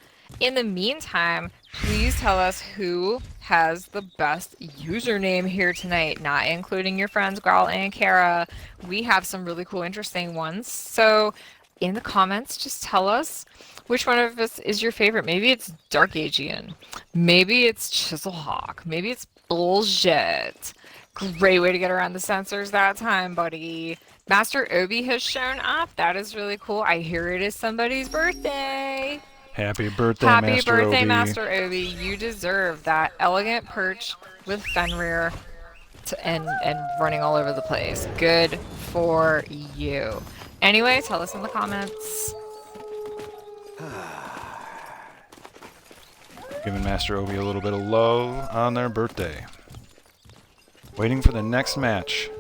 Speaker 2: In the meantime, please tell us who has the best username here tonight, not including your friends Growl and Kara. We have some really cool, interesting ones. So in the comments, just tell us which one of us is your favorite. Maybe it's Dark Aegean. Maybe it's Chiselhawk. Maybe it's Bullshit. Great way to get around the censors that time, buddy. Master Obi has shown up. That is really cool. I hear it is somebody's birthday.
Speaker 1: Happy birthday,
Speaker 2: Happy
Speaker 1: Master
Speaker 2: birthday,
Speaker 1: Obi.
Speaker 2: Master Obi. You deserve that elegant perch with Fenrir and running all over the place. Good for you. Anyway, tell us in the comments.
Speaker 1: Giving Master Obi a little bit of love on their birthday. Waiting for the next match.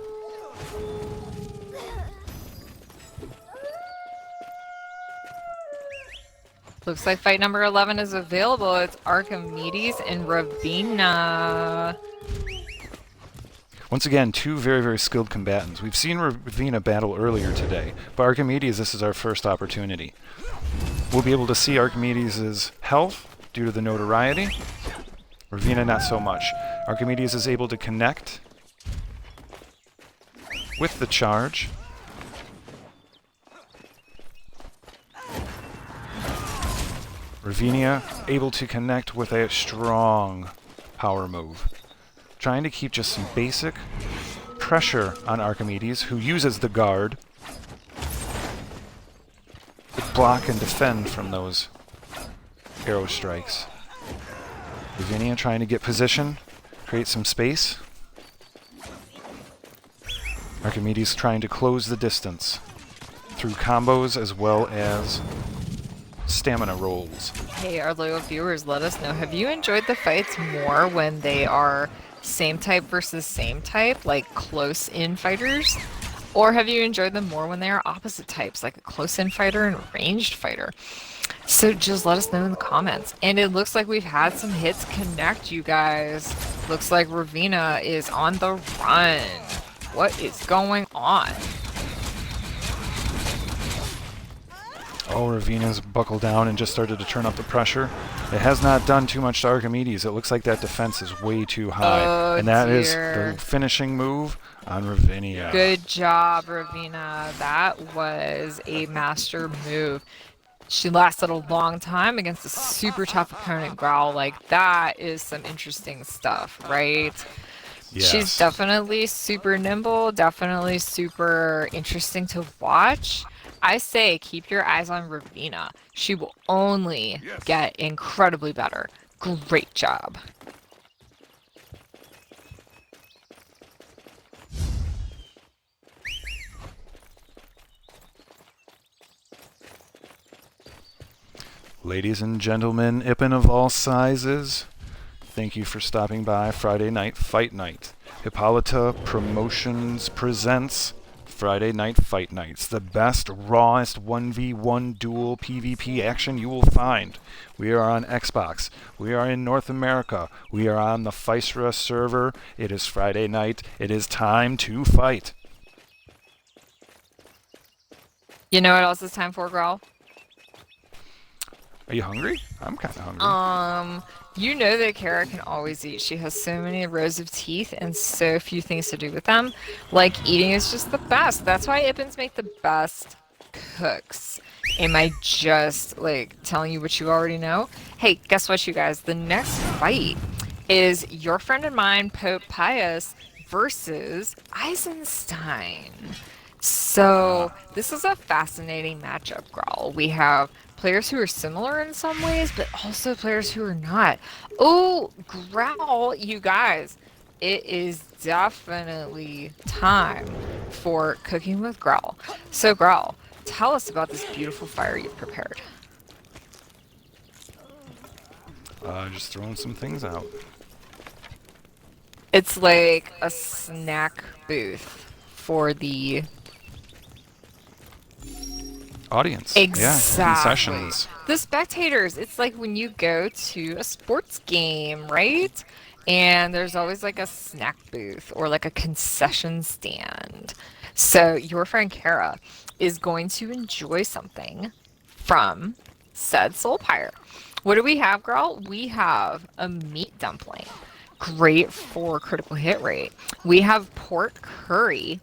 Speaker 2: Looks like fight number 11 is available. It's Archimedes and Ravina.
Speaker 1: Once again, two very, very skilled combatants. We've seen Ravina battle earlier today, but Archimedes, this is our first opportunity. We'll be able to see Archimedes' health due to the notoriety. Ravina, not so much. Archimedes is able to connect with the charge. Ravina able to connect with a strong power move. Trying to keep just some basic pressure on Archimedes, who uses the guard to block and defend from those arrow strikes. Ravina trying to get position, create some space. Archimedes trying to close the distance through combos as well as stamina rolls.
Speaker 2: Hey, our loyal viewers, let us know. Have you enjoyed the fights more when they are same type versus same type, like close-in fighters? Or have you enjoyed them more when they are opposite types, like a close-in fighter and a ranged fighter? So just let us know in the comments. And it looks like we've had some hits connect, you guys. Looks like Ravina is on the run. What is going on?
Speaker 1: Oh, Ravina's buckled down and just started to turn up the pressure. It has not done too much to Archimedes. It looks like that defense is way too high.
Speaker 2: Oh,
Speaker 1: and that is
Speaker 2: dear.
Speaker 1: the finishing move on Ravina.
Speaker 2: Good job, Ravina. That was a master move. She lasted a long time against a super tough opponent, Growl. Like, that is some interesting stuff, right?
Speaker 1: Yes.
Speaker 2: She's definitely super nimble, definitely super interesting to watch. I say keep your eyes on Ravina. She will only get incredibly better. Great job.
Speaker 1: Ladies and gentlemen, Ippen of all sizes, thank you for stopping by Friday Night Fight Night. Hippolyta Promotions presents Friday Night Fight Nights, the best, rawest 1v1 duel PvP action you will find. We are on Xbox. We are in North America. We are on the Physera server. It is Friday night. It is time to fight.
Speaker 2: You know what else it's time for, Growl?
Speaker 1: Are you hungry? I'm kind of hungry.
Speaker 2: You know that Kara can always eat. She has so many rows of teeth and so few things to do with them. Like, eating is just the best. That's why Ippins make the best cooks. Am I just, like, telling you what you already know? Hey, guess what, you guys? The next fight is your friend and mine, Pope Pius, versus Eisenstein. So, this is a fascinating matchup, Growl. We have players who are similar in some ways, but also players who are not. Oh, Growl, you guys. it is definitely time for cooking with Growl. So, Growl, tell us about this beautiful fire you've prepared.
Speaker 1: Just throwing some things out.
Speaker 2: It's like a snack booth for the
Speaker 1: Audience. Yeah,
Speaker 2: exactly
Speaker 1: concessions.
Speaker 2: the spectators. It's like when you go to a sports game, right? And there's always like a snack booth or like a concession stand. So your friend Kara is going to enjoy something from said soul pyre. What do we have, girl? We have a meat dumpling. Great for critical hit rate. We have pork curry,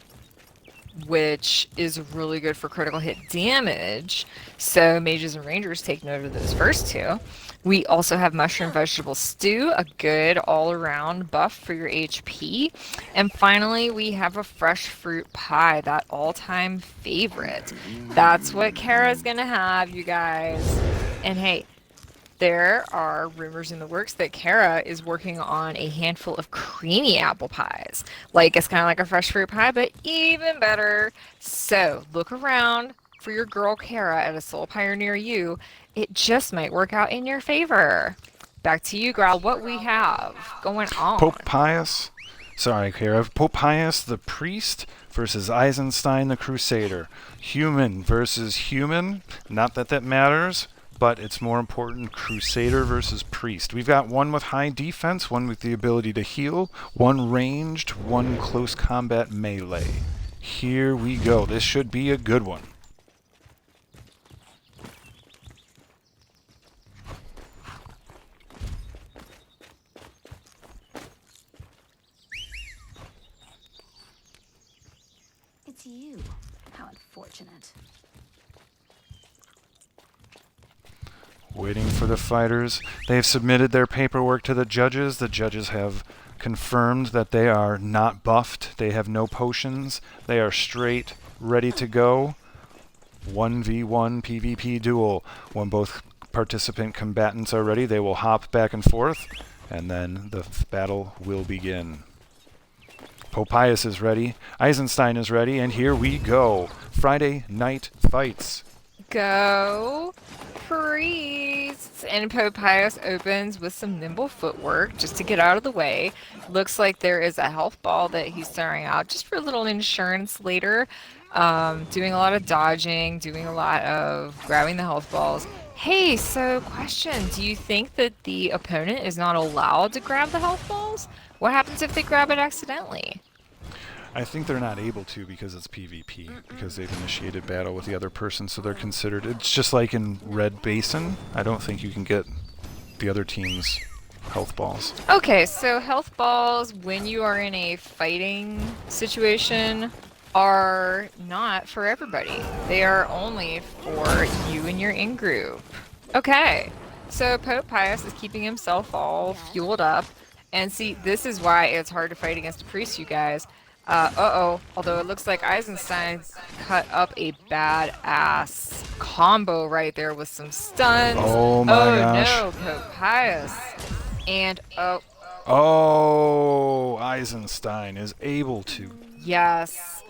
Speaker 2: which is really good for critical hit damage. So mages and rangers take note of those first two. We also have mushroom vegetable stew, a good all-around buff for your HP. And finally, we have a fresh fruit pie, that all-time favorite. That's what Kara's gonna have, you guys. And hey, there are rumors in the works that Kara is working on a handful of creamy apple pies. Like it's kind of like a fresh fruit pie, but even better. So look around for your girl Kara at a soul pyre near you. It just might work out in your favor. Back to you, Growl. What we have going on?
Speaker 1: Pope Pius. Sorry, Kara. Pope Pius the priest versus Eisenstein the crusader. Human versus human. Not that that matters, but it's more important crusader versus priest. We've got one with high defense, one with the ability to heal, one ranged, one close combat melee. Here we go. This should be a good one.
Speaker 3: It's you. How unfortunate.
Speaker 1: Waiting for the fighters. They've submitted their paperwork to the judges. The judges have confirmed that they are not buffed. They have no potions. They are straight, ready to go. 1v1 PvP duel. When both participant combatants are ready, they will hop back and forth, and then the battle will begin. Popius is ready. Eisenstein is ready, and here we go. Friday night fights.
Speaker 2: Go priests! And Pope Pius opens with some nimble footwork just to get out of the way. Looks like there is a health ball that he's throwing out just for a little insurance later. Doing a lot of dodging, doing a lot of grabbing the health balls. Hey, so question, do you think that the opponent is not allowed to grab the health balls? What happens if they grab it accidentally?
Speaker 1: I think they're not able to because it's PvP, because they've initiated battle with the other person, so they're considered... It's just like in Red Basin. I don't think you can get the other team's health balls.
Speaker 2: Okay, so health balls, when you are in a fighting situation, are not for everybody. They are only for you and your in-group. Okay, so Pope Pius is keeping himself all fueled up. And see, this is why it's hard to fight against a priest, you guys. Although it looks like Eisenstein's cut up a badass combo right there with some stuns.
Speaker 1: Oh my gosh.
Speaker 2: No, Pope Pius. And
Speaker 1: Oh, Eisenstein is able to.
Speaker 2: yes.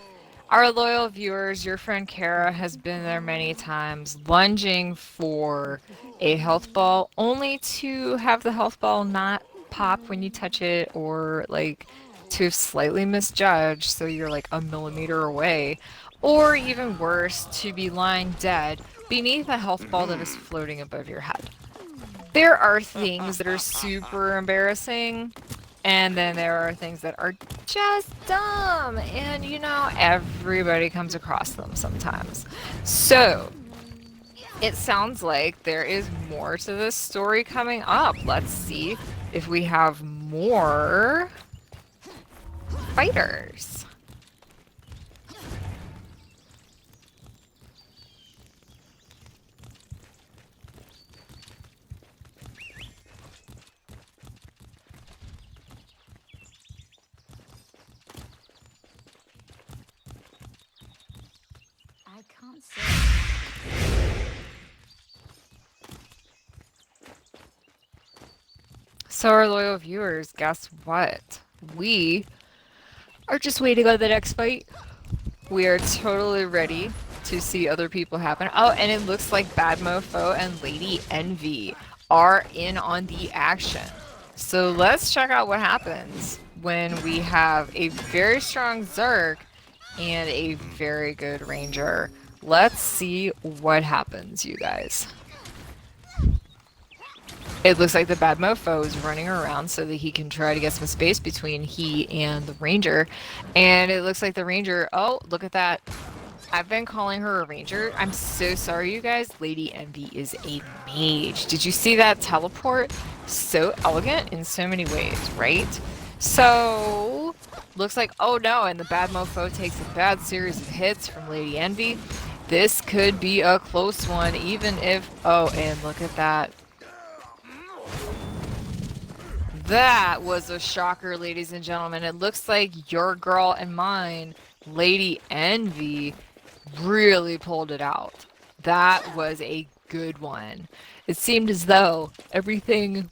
Speaker 2: Our loyal viewers, your friend Kara has been there many times, lunging for a health ball, only to have the health ball not pop when you touch it, or like to slightly misjudge, so you're like a millimeter away, or even worse, to be lying dead beneath a health ball that is floating above your head. There are things that are super embarrassing, and then there are things that are just dumb, and you know, everybody comes across them sometimes. So, it sounds like there is more to this story coming up. Let's see if we have more fighters.
Speaker 3: I can't say.
Speaker 2: So our loyal viewers, guess what? we are just waiting on the next fight. We are totally ready to see other people happen. Oh, and it looks like Bad Mofo and Lady Envy are in on the action. So let's check out what happens when we have a very strong Zerg and a very good Ranger. Let's see what happens, you guys. It looks like the Bad Mofo is running around so that he can try to get some space between he and the Ranger. And it looks like the Ranger... Oh, look at that. I've been calling her a Ranger. I'm so sorry, you guys. Lady Envy is a mage. Did you see that teleport? So elegant in so many ways, right? So, looks like... Oh, no, and the Bad Mofo takes a bad series of hits from Lady Envy. This could be a close one, even if... Oh, and look at that. That was a shocker, ladies and gentlemen. It looks like your girl and mine, Lady Envy, really pulled it out. That was a good one. It seemed as though everything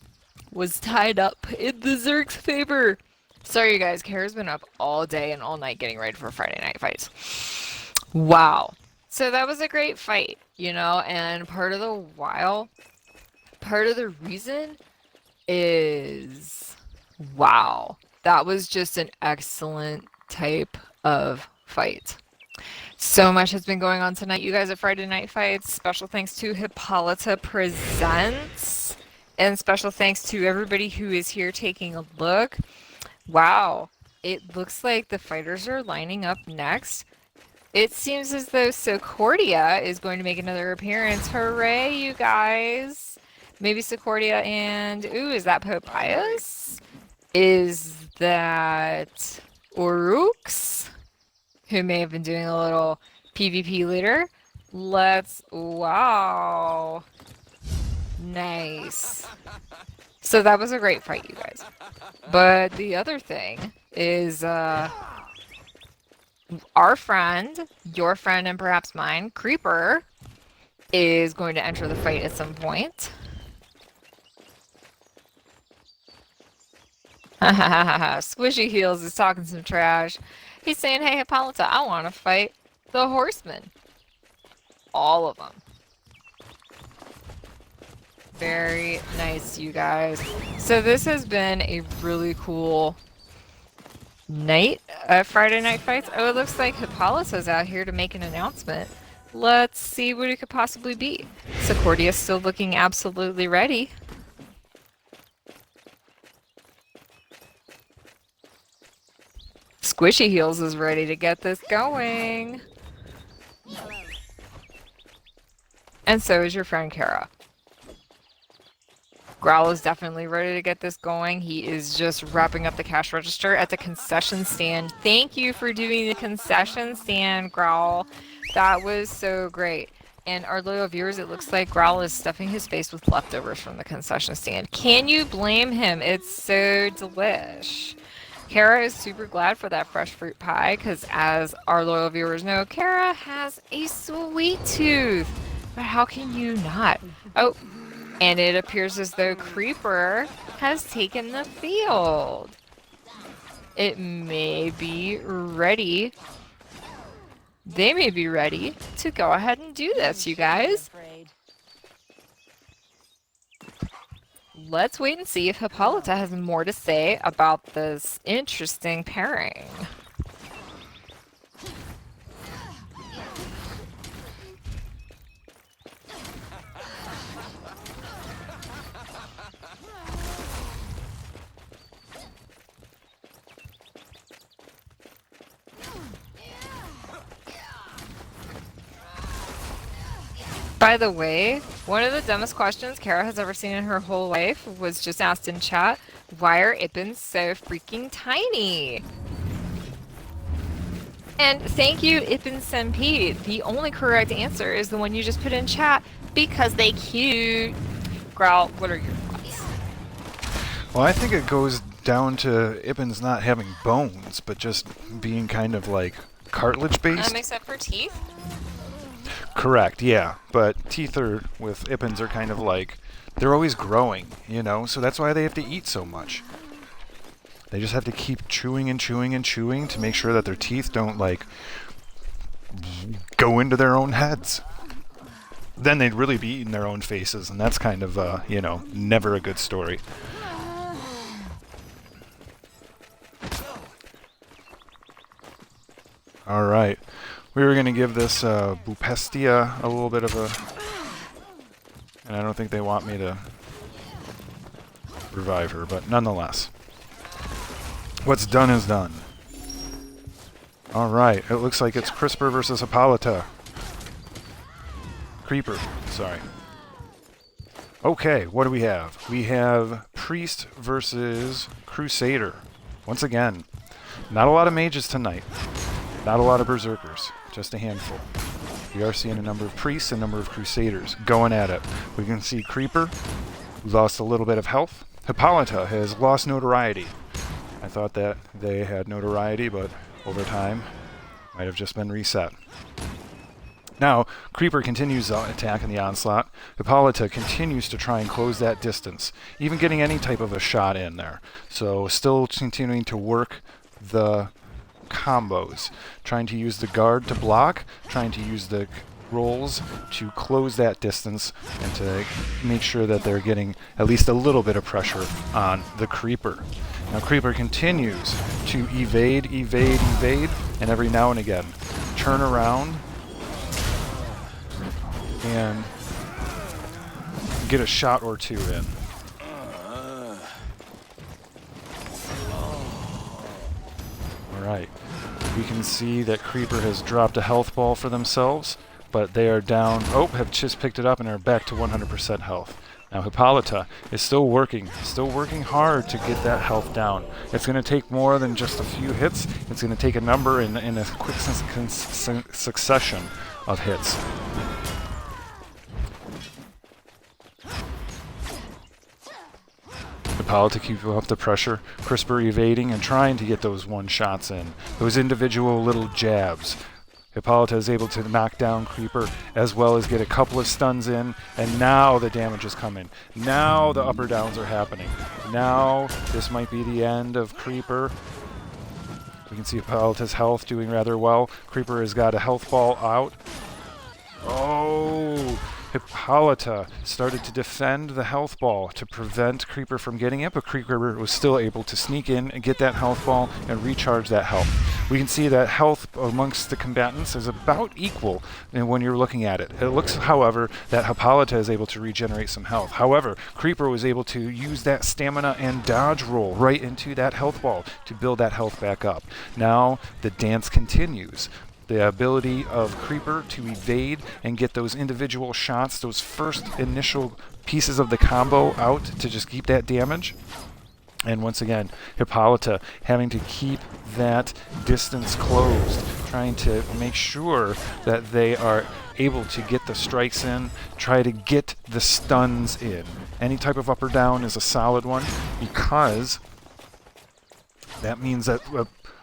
Speaker 2: was tied up in the Zerg's favor. Sorry, you guys. Kara's been up all day and all night getting ready for Friday night fights. Wow. So that was a great fight, you know, and part of the reason is, wow, that was just an excellent type of fight. So much has been going on tonight, you guys, at Friday Night Fights. Special thanks to Hippolyta Presents, and special thanks to everybody who is here taking a look. Wow, it looks like the fighters are lining up next. It seems as though Socordia is going to make another appearance. Hooray, you guys! Maybe Socordia and... Ooh, is that Popias? Is that Orux? Who may have been doing a little PvP later. Let's... Wow. Nice. So that was a great fight, you guys. But the other thing is... our friend, your friend, and perhaps mine, Creeper, is going to enter the fight at some point. Squishy Heels is talking some trash. He's saying, hey, Hippolyta, I want to fight the horsemen. All of them. Very nice, you guys. So this has been a really cool night at Friday Night Fights. Oh, it looks like Hippolyta's out here to make an announcement. Let's see what it could possibly be. Socordia's still looking absolutely ready. Squishy Heels is ready to get this going. And so is your friend Kara. Growl is definitely ready to get this going. He is just wrapping up the cash register at the concession stand. Thank you for doing the concession stand, Growl. That was so great. And our loyal viewers, it looks like Growl is stuffing his face with leftovers from the concession stand. Can you blame him? It's so delish. Kara is super glad for that fresh fruit pie because, as our loyal viewers know, Kara has a sweet tooth. But how can you not? Oh, and it appears as though Creeper has taken the field. It may be ready. They may be ready to go ahead and do this, you guys. Let's wait and see if Hippolyta has more to say about this interesting pairing. By the way, one of the dumbest questions Kara has ever seen in her whole life was just asked in chat, why are Ippins so freaking tiny? And thank you, Ippin SMP. The only correct answer is the one you just put in chat, because they cute. Growl, what are your thoughts?
Speaker 1: Well, I think it goes down to Ippins not having bones, but just being kind of like cartilage-based.
Speaker 2: Except for teeth?
Speaker 1: Correct, yeah. But teeth are, with Ippins, are kind of like, they're always growing, you know? So that's why they have to eat so much. They just have to keep chewing and chewing and chewing to make sure that their teeth don't, like, go into their own heads. Then they'd really be eating their own faces, and that's kind of, you know, never a good story. Alright. We were going to give this Bupestia a little bit of a... And I don't think they want me to revive her, but nonetheless. What's done is done. Alright, it looks like it's Crisper versus Hippolyta. Creeper, sorry. Okay, what do we have? We have Priest versus Crusader. Once again, not a lot of mages tonight. Not a lot of Berserkers, just a handful. We are seeing a number of Priests and a number of Crusaders going at it. We can see Creeper, who lost a little bit of health. Hippolyta has lost notoriety. I thought that they had notoriety, but over time, might have just been reset. Now, Creeper continues the attack in the onslaught. Hippolyta continues to try and close that distance, even getting any type of a shot in there. So, still continuing to work the combos, trying to use the guard to block, trying to use the rolls to close that distance and to make sure that they're getting at least a little bit of pressure on the Creeper. Now Creeper continues to evade, and every now and again turn around and get a shot or two in. Alright, we can see that Creeper has dropped a health ball for themselves, but they are down, have just picked it up and are back to 100% health. Now Hippolyta is still working hard to get that health down. It's going to take more than just a few hits, it's going to take a number in a quick succession of hits. Hippolyta keeps up the pressure, Crisper evading and trying to get those one-shots in, those individual little jabs. Hippolyta is able to knock down Creeper as well as get a couple of stuns in, and now the damage is coming. Now the up or downs are happening. Now this might be the end of Creeper. We can see Hippolyta's health doing rather well. Creeper has got a health ball out. Oh! Hippolyta started to defend the health ball to prevent Creeper from getting it, but Creeper was still able to sneak in and get that health ball and recharge that health. We can see that health amongst the combatants is about equal when you're looking at it. It looks, however, that Hippolyta is able to regenerate some health. However, Creeper was able to use that stamina and dodge roll right into that health ball to build that health back up. Now the dance continues. The ability of Creeper to evade and get those individual shots, those first initial pieces of the combo out to just keep that damage. And once again, Hippolyta having to keep that distance closed, trying to make sure that they are able to get the strikes in, try to get the stuns in. Any type of up or down is a solid one because that means that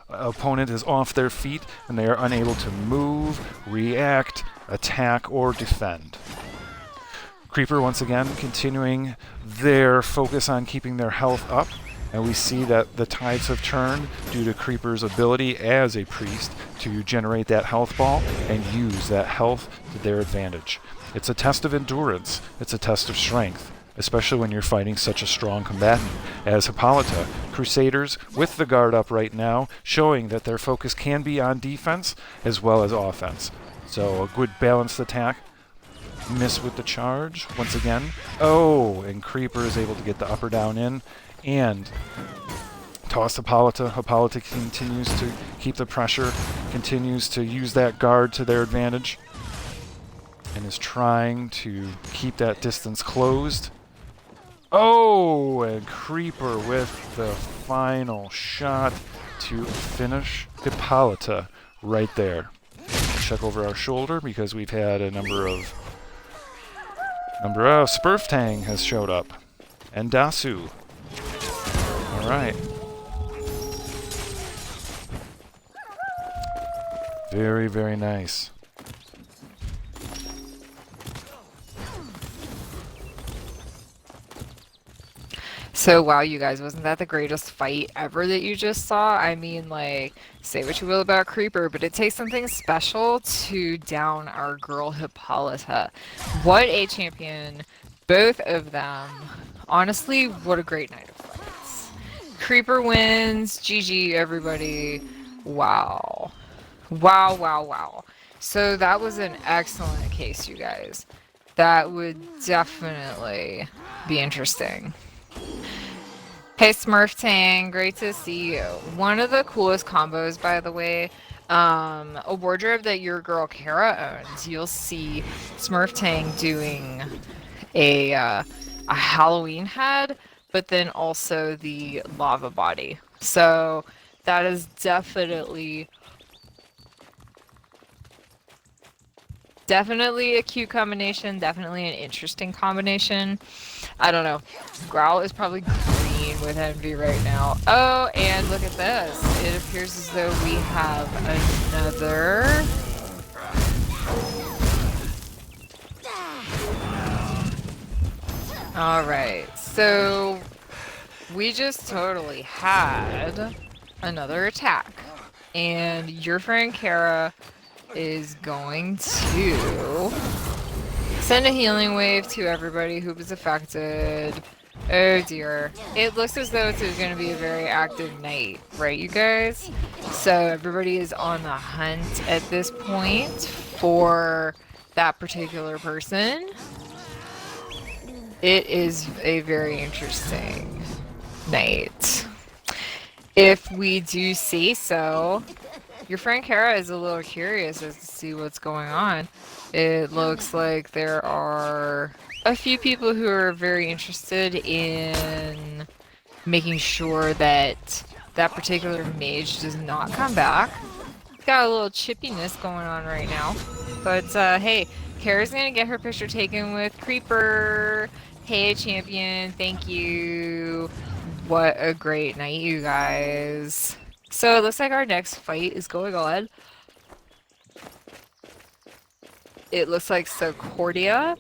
Speaker 1: opponent is off their feet and they are unable to move, react, attack, or defend. Creeper once again continuing their focus on keeping their health up, and we see that the tides have turned due to Creeper's ability as a priest to generate that health ball and use that health to their advantage. It's a test of endurance, it's a test of strength, especially when you're fighting such a strong combatant as Hippolyta. Crusaders with the guard up right now, showing that their focus can be on defense as well as offense. So a good balanced attack. Miss with the charge once again. Oh, and Creeper is able to get the up or down in and toss Hippolyta. Hippolyta continues to keep the pressure, continues to use that guard to their advantage, and is trying to keep that distance closed. Oh, and Creeper with the final shot to finish Hippolyta right there. Check over our shoulder because we've had a number of Spurftang has showed up. And Dasu. Alright. Very, very nice.
Speaker 2: So wow, you guys, wasn't that the greatest fight ever that you just saw? I mean, like, say what you will about Creeper, but it takes something special to down our girl Hippolyta. What a champion, both of them. Honestly, what a great night of fights. Creeper wins, GG everybody. Wow. Wow, wow, wow. So that was an excellent case, you guys. That would definitely be interesting. Hey Smurf Tang, great to see you. One of the coolest combos, by the way, a wardrobe that your girl Kara owns, you'll see Smurf Tang doing a Halloween head, but then also the lava body. So that is definitely a cute combination, definitely an interesting combination. I don't know. Growl is probably green with envy right now. Oh, and look at this. It appears as though we have another. Alright, so we just totally had another attack. And your friend Kara is going to send a healing wave to everybody who was affected. Oh dear. It looks as though it's going to be a very active night, right you guys? So everybody is on the hunt at this point for that particular person. It is a very interesting night. If we do say so, your friend Kara is a little curious as to see what's going on. It looks like there are a few people who are very interested in making sure that that particular mage does not come back. Got a little chippiness going on right now. But hey, Kara's gonna get her picture taken with Creeper. Hey champion, thank you. What a great night, you guys. So it looks like our next fight is going on. It looks like Socordia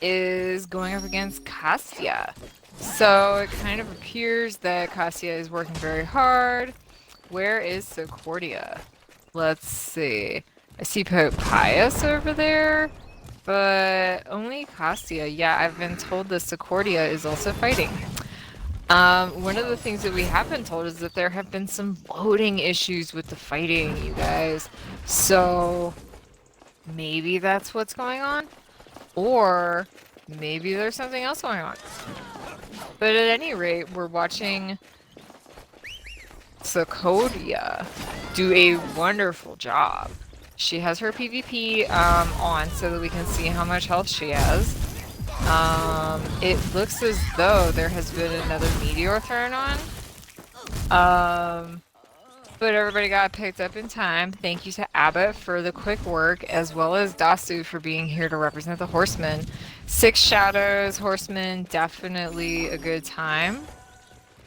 Speaker 2: is going up against Cassia. So it kind of appears that Cassia is working very hard. Where is Socordia? Let's see. I see Pope Pius over there, but only Cassia. Yeah, I've been told that Socordia is also fighting. One of the things that we have been told is that there have been some loading issues with the fighting, you guys. So maybe that's what's going on, or maybe there's something else going on. But at any rate, we're watching Socordia do a wonderful job. She has her PvP on so that we can see how much health she has. It looks as though there has been another meteor thrown on. But everybody got picked up in time. Thank you to Abbott for the quick work, as well as Dasu for being here to represent the Horsemen. 6 Shadows, Horsemen, definitely a good time.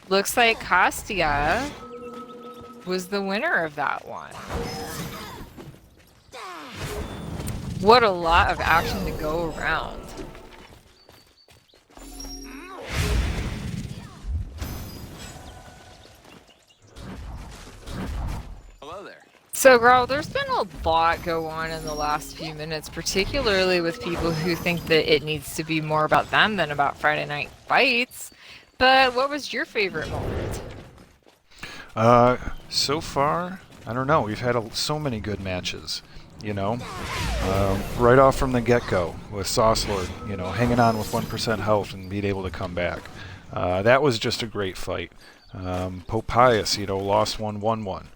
Speaker 2: Looks like Castia was the winner of that one. What a lot of action to go around.
Speaker 4: Hello there.
Speaker 2: So, girl, there's been a lot go on in the last few minutes, particularly with people who think that it needs to be more about them than about Friday night fights. But what was your favorite moment?
Speaker 1: So far, I don't know. We've had so many good matches, you know. Right off from the get-go with Sauce Lord, you know, hanging on with 1% health and being able to come back. That was just a great fight. Pope Pius, you know, lost 1-1-1.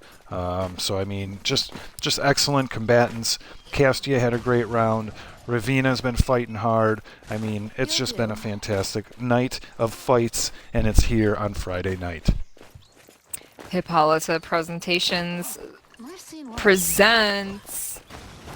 Speaker 1: So I mean, just excellent combatants. Castia had a great round. Ravina's been fighting hard. I mean, it's just been a fantastic night of fights, and it's here on Friday night.
Speaker 2: Hippolyta Presentations presents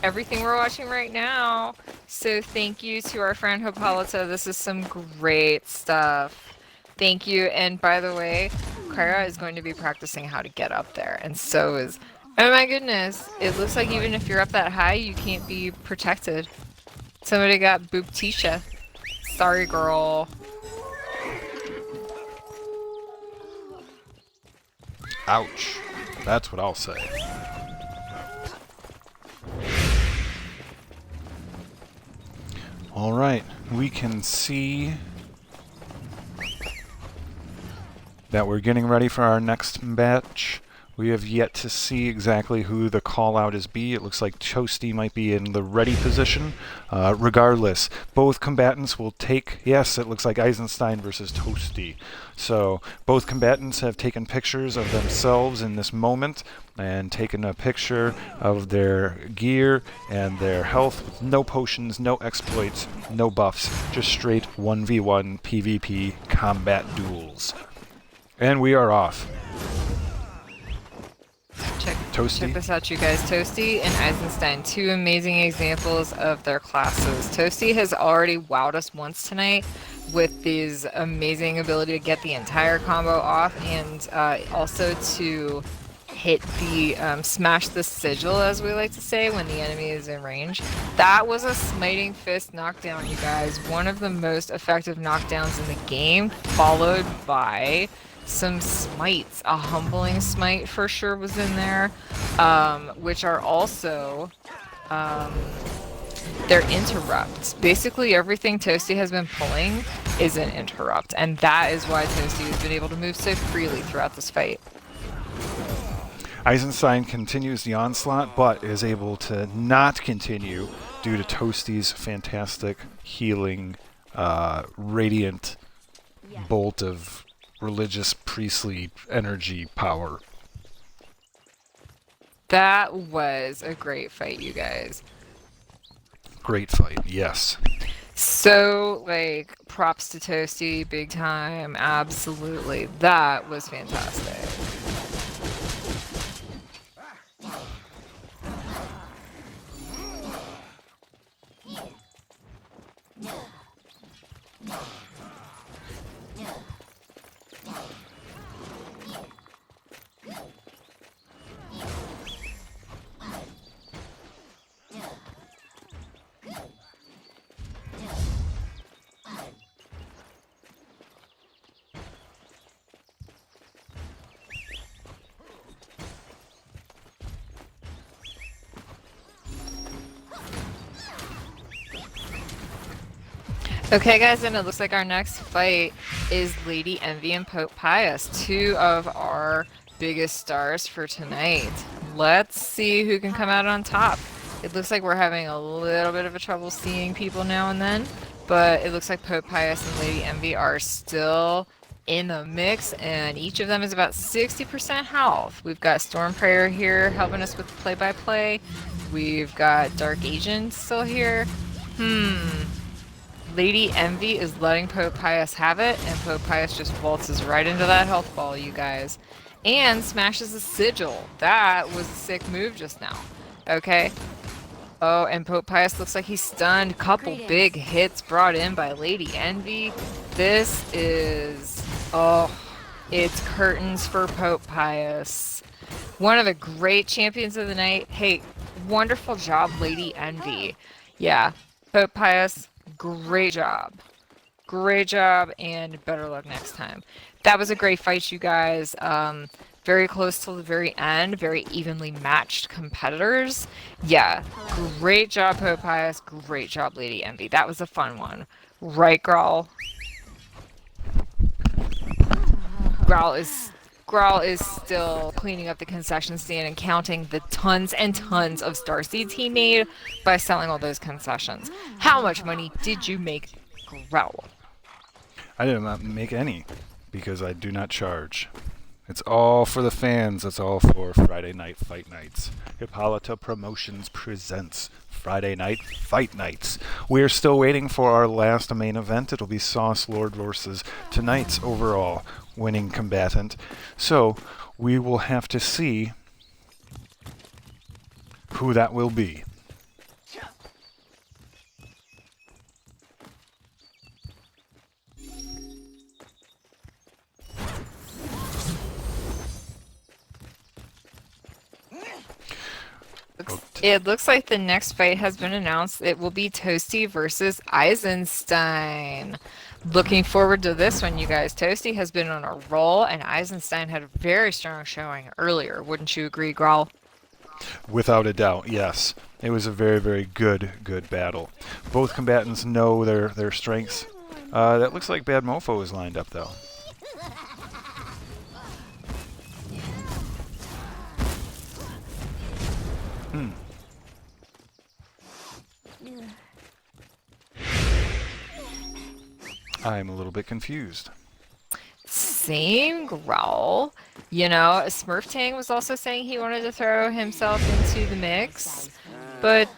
Speaker 2: everything we're watching right now. So thank you to our friend Hippolyta. This is some great stuff. Thank you. And by the way, Kara is going to be practicing how to get up there. And so is... Oh my goodness. It looks like even if you're up that high, you can't be protected. Somebody got Booptisha. Sorry, girl.
Speaker 1: Ouch. That's what I'll say. Alright, we can see that we're getting ready for our next match. We have yet to see exactly who the call-out is be. It looks like Toasty might be in the ready position. Regardless, both combatants will take... Yes, it looks like Eisenstein versus Toasty. So, both combatants have taken pictures of themselves in this moment and taken a picture of their gear and their health with no potions, no exploits, no buffs, just straight 1v1 PvP combat duels. And we are off.
Speaker 2: Check
Speaker 1: Toasty.
Speaker 2: this out, you guys. Toasty and Eisenstein, two amazing examples of their classes. Toasty has already wowed us once tonight with his amazing ability to get the entire combo off and also to hit the smash the sigil, as we like to say, when the enemy is in range. That was a smiting fist knockdown, you guys. One of the most effective knockdowns in the game, followed by some smites. A humbling smite for sure was in there, which are also they're interrupts. Basically everything Toasty has been pulling is an interrupt, and that is why Toasty has been able to move so freely throughout this fight.
Speaker 1: Eisenstein continues the onslaught, but is able to not continue due to Toasty's fantastic healing, radiant bolt of religious priestly energy power.
Speaker 2: That was a great fight, you guys.
Speaker 1: Great fight, yes.
Speaker 2: So, like, props to Toasty, big time, absolutely. That was fantastic. Okay guys, and it looks like our next fight is Lady Envy and Pope Pius, two of our biggest stars for tonight. Let's see who can come out on top. It looks like we're having a little bit of a trouble seeing people now and then, but it looks like Pope Pius and Lady Envy are still in the mix, and each of them is about 60% health. We've got Stormprayer here helping us with play-by-play. We've got Dark Agent still here. Lady Envy is letting Pope Pius have it, and Pope Pius just waltzes right into that health ball, you guys. And smashes a sigil. That was a sick move just now. Okay. Oh, and Pope Pius looks like he's stunned. Couple big hits brought in by Lady Envy. This is... oh, it's curtains for Pope Pius. One of the great champions of the night. Hey, wonderful job, Lady Envy. Yeah, Pope Pius... great job. Great job, and better luck next time. That was a great fight, you guys. Very close till the very end. Very evenly matched competitors. Yeah, great job, Pope Pius. Great job, Lady Envy. That was a fun one. Right, Grawl? Grawl is still cleaning up the concession stand and counting the tons and tons of starseeds he made by selling all those concessions. How much money did you make, Grawl?
Speaker 1: I did not make any, because I do not charge. It's all for the fans. It's all for Friday Night Fight Nights. Hippolyta Promotions presents Friday Night Fight Nights. We're still waiting for our last main event. It'll be Sauce Lord versus tonight's overall winning combatant. So we will have to see who that will be.
Speaker 2: It looks like the next fight has been announced. It will be Toasty versus Eisenstein. Looking forward to this one, you guys. Toasty has been on a roll, and Eisenstein had a very strong showing earlier. Wouldn't you agree, Growl?
Speaker 1: Without a doubt, yes. It was a very, very good battle. Both combatants know their strengths. That looks like Bad Mofo is lined up, though. I'm a little bit confused.
Speaker 2: Same, Growl. You know, Smurf Tang was also saying he wanted to throw himself into the mix. But,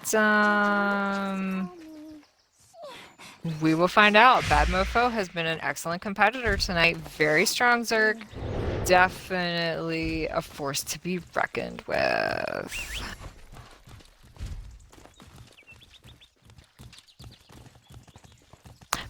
Speaker 2: we will find out. Bad Mofo has been an excellent competitor tonight. Very strong Zerg. Definitely a force to be reckoned with.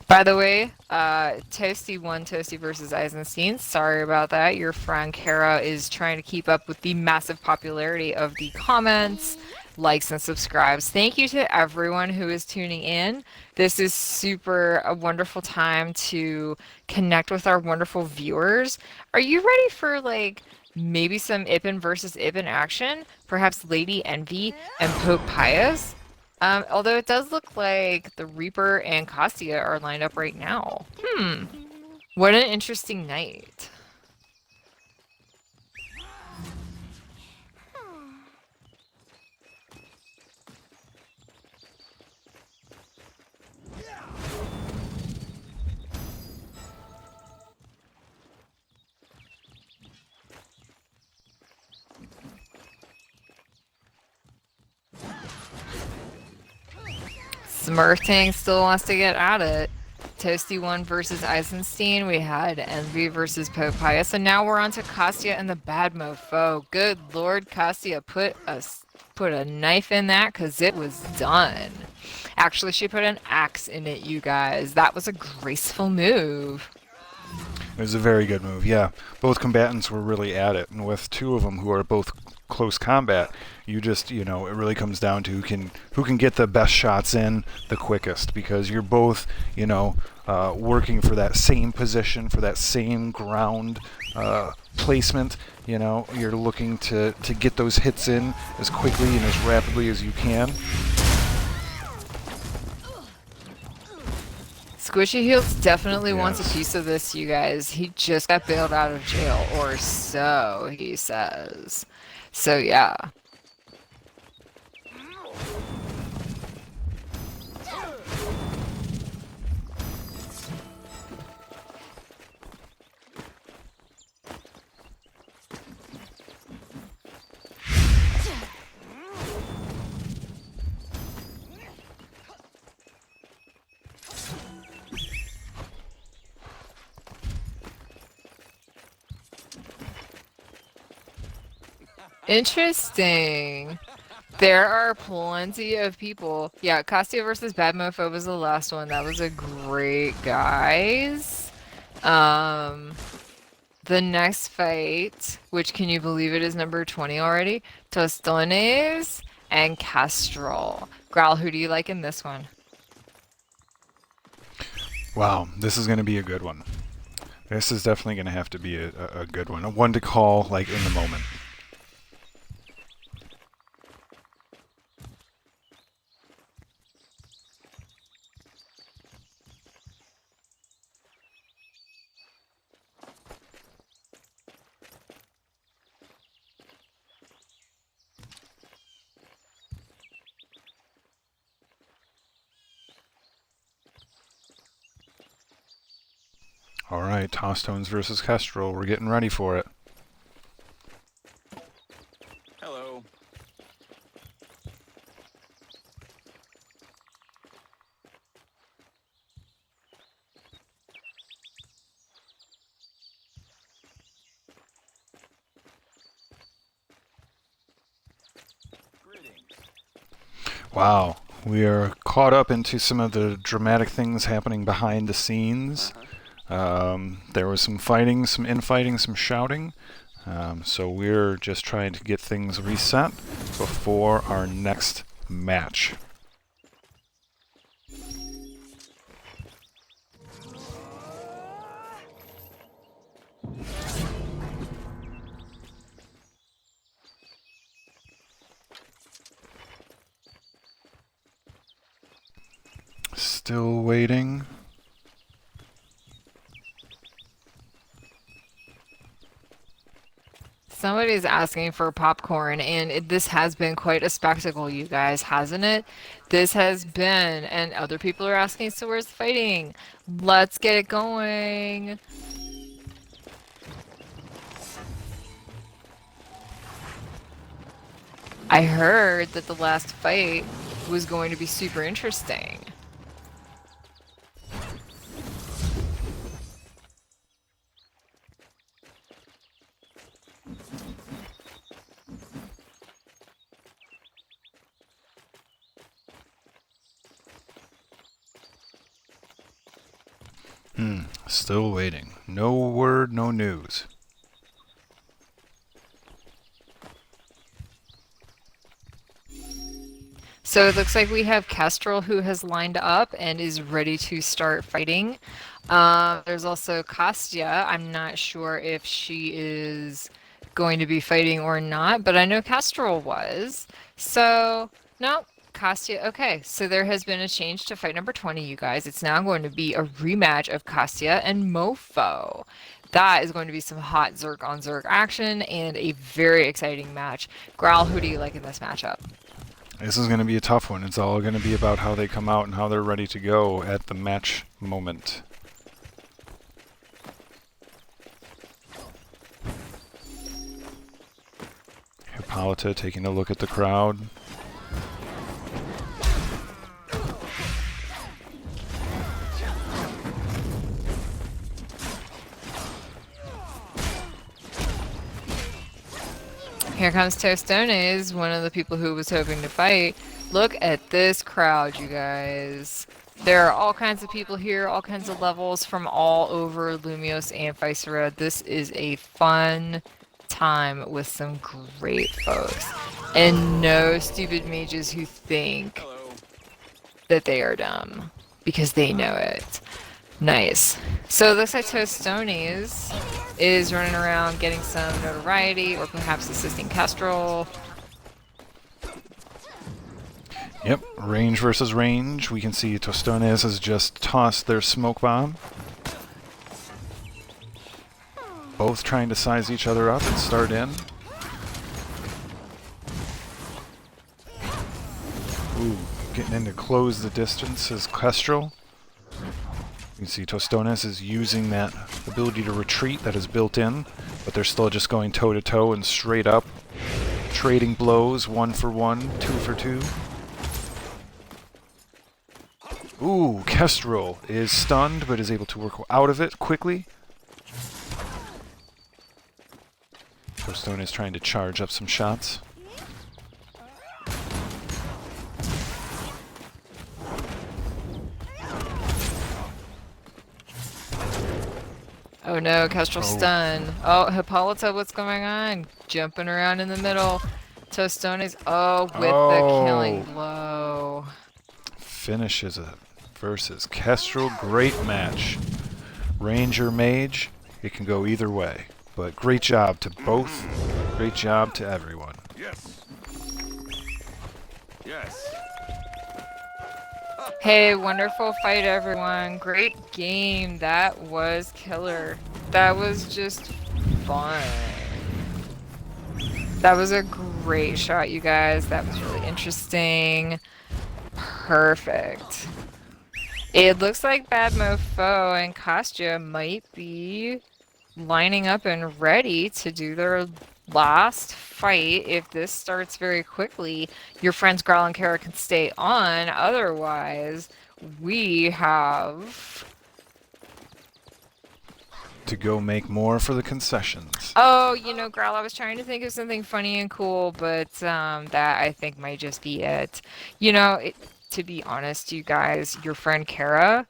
Speaker 2: By the way, Toasty won Toasty versus Eisenstein. Sorry about that. Your friend Kara is trying to keep up with the massive popularity of the comments, likes, and subscribes. Thank you to everyone who is tuning in. This is a wonderful time to connect with our wonderful viewers. Are you ready for, like, maybe some Ibn versus Ibn action? Perhaps Lady Envy and Pope Pius? Although it does look like the Reaper and Cassia are lined up right now. What an interesting night. Smurtang still wants to get at it. Toasty won versus Eisenstein. We had Envy versus Pope Pius. And now we're on to Cassia and the Bad Mofo. Good lord, Cassia put a knife in that because it was done. Actually, she put an axe in it, you guys. That was a graceful move.
Speaker 1: It was a very good move, yeah. Both combatants were really at it, and with two of them who are both close combat, you just, it really comes down to who can get the best shots in the quickest, because you're both, working for that same position, for that same ground placement. You're looking to get those hits in as quickly and as rapidly as you can.
Speaker 2: Squishy Heels definitely wants
Speaker 1: Yes.
Speaker 2: a piece of this, you guys. He just got bailed out of jail, or so he says. So yeah. Interesting. There are plenty of people. Yeah, Cassia versus Bad Mofo was the last one. That was a great, guys. The next fight, which can you believe it is number 20 already? Tostones and Castrol. Growl, who do you like in this one?
Speaker 1: Wow, this is going to be a good one. This is definitely going to have to be a good one. A one to call, like, in the moment. Alright, Tosstones versus Kestrel. We're getting ready for it.
Speaker 4: Hello. Greetings.
Speaker 1: Wow, we are caught up into some of the dramatic things happening behind the scenes. There was some fighting, some infighting, some shouting. So we're just trying to get things reset before our next match. Still waiting.
Speaker 2: Somebody's asking for popcorn, and this has been quite a spectacle, you guys, hasn't it? This has been, and other people are asking, so where's the fighting? Let's get it going. I heard that the last fight was going to be super interesting.
Speaker 1: Still waiting. No word, no news.
Speaker 2: So it looks like we have Kestrel who has lined up and is ready to start fighting. There's also Kostya. I'm not sure if she is going to be fighting or not, but I know Kestrel was. So, no, Kostya. Okay, so there has been a change to fight number 20, you guys. It's now going to be a rematch of Kostya and Mofo. That is going to be some hot Zerg on Zerg action and a very exciting match. Growl, who do you like in this matchup?
Speaker 1: This is going to be a tough one. It's all going to be about how they come out and how they're ready to go at the match moment. Hippolyta taking a look at the crowd.
Speaker 2: Here comes Tostones, one of the people who was hoping to fight. Look at this crowd, you guys. There are all kinds of people here, all kinds of levels from all over Lumios and Physera. This is a fun time with some great folks. And no stupid mages who think that they are dumb, because they know it. Nice. So it looks like Tostones is running around getting some notoriety, or perhaps assisting Kestrel.
Speaker 1: Yep, range versus range. We can see Tostones has just tossed their smoke bomb. Both trying to size each other up and start in. Ooh, getting in to close the distance is Kestrel. You can see Tostones is using that ability to retreat that is built in, but they're still just going toe-to-toe and straight up, trading blows, 1 for 1, 2 for 2. Ooh, Kestrel is stunned, but is able to work out of it quickly. Tostones is trying to charge up some shots.
Speaker 2: Oh no, Kestrel stunned. Oh, Hippolyta, what's going on? Jumping around in the middle. Tostones, with the killing blow.
Speaker 1: Finishes it versus Kestrel. Great match. Ranger Mage, it can go either way. But great job to both. Great job to everyone.
Speaker 4: Yes. Yes.
Speaker 2: Hey, wonderful fight, everyone. Great game. That was killer. That was just fun. That was a great shot, you guys. That was really interesting. Perfect. It looks like Bad Mofo and Kostya might be lining up and ready to do their last fight. If this starts very quickly, your friends Growl and Kara can stay on. Otherwise, we have
Speaker 1: to go make more for the concessions.
Speaker 2: Oh, you know, Growl, I was trying to think of something funny and cool, but that I think might just be it. You know, to be honest, you guys, your friend Kara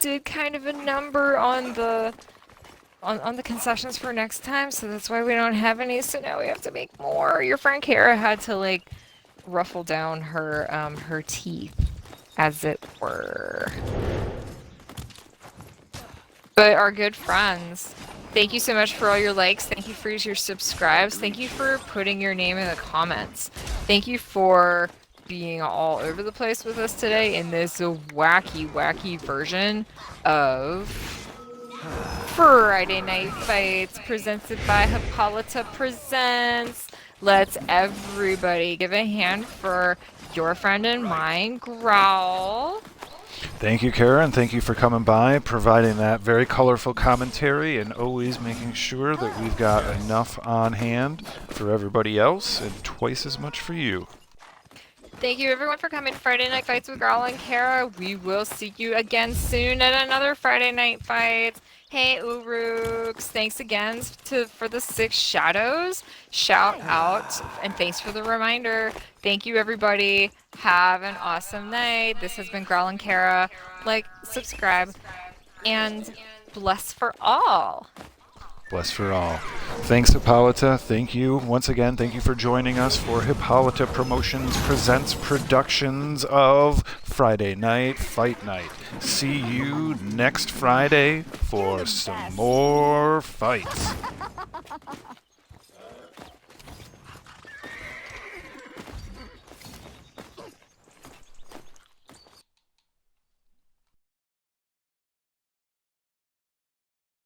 Speaker 2: did kind of a number on the concessions for next time, so that's why we don't have any, so now we have to make more. Your friend Kara had to, like, ruffle down her, her teeth, as it were. But our good friends, thank you so much for all your likes. Thank you for your subscribes. Thank you for putting your name in the comments. Thank you for being all over the place with us today in this wacky version of Friday Night Fights presented by Hippolyta Presents. Let's everybody give a hand for your friend and mine, Growl.
Speaker 1: Thank you, Kara, and thank you for coming by, providing that very colorful commentary, and always making sure that we've got enough on hand for everybody else and twice as much for you.
Speaker 2: Thank you everyone for coming to Friday Night Fights with Growl and Kara. We will see you again soon at another Friday Night Fights. Hey Uruks, thanks again for the 6 shadows. Shout out, and thanks for the reminder. Thank you everybody. Have an awesome night. This has been Growl and Kara. Like, subscribe, and bless for all.
Speaker 1: Bless for all. Thanks, Hippolyta. Thank you once again. Thank you for joining us for Hippolyta Promotions Presents Productions of Friday Night Fight Night. See you next Friday for some more fights.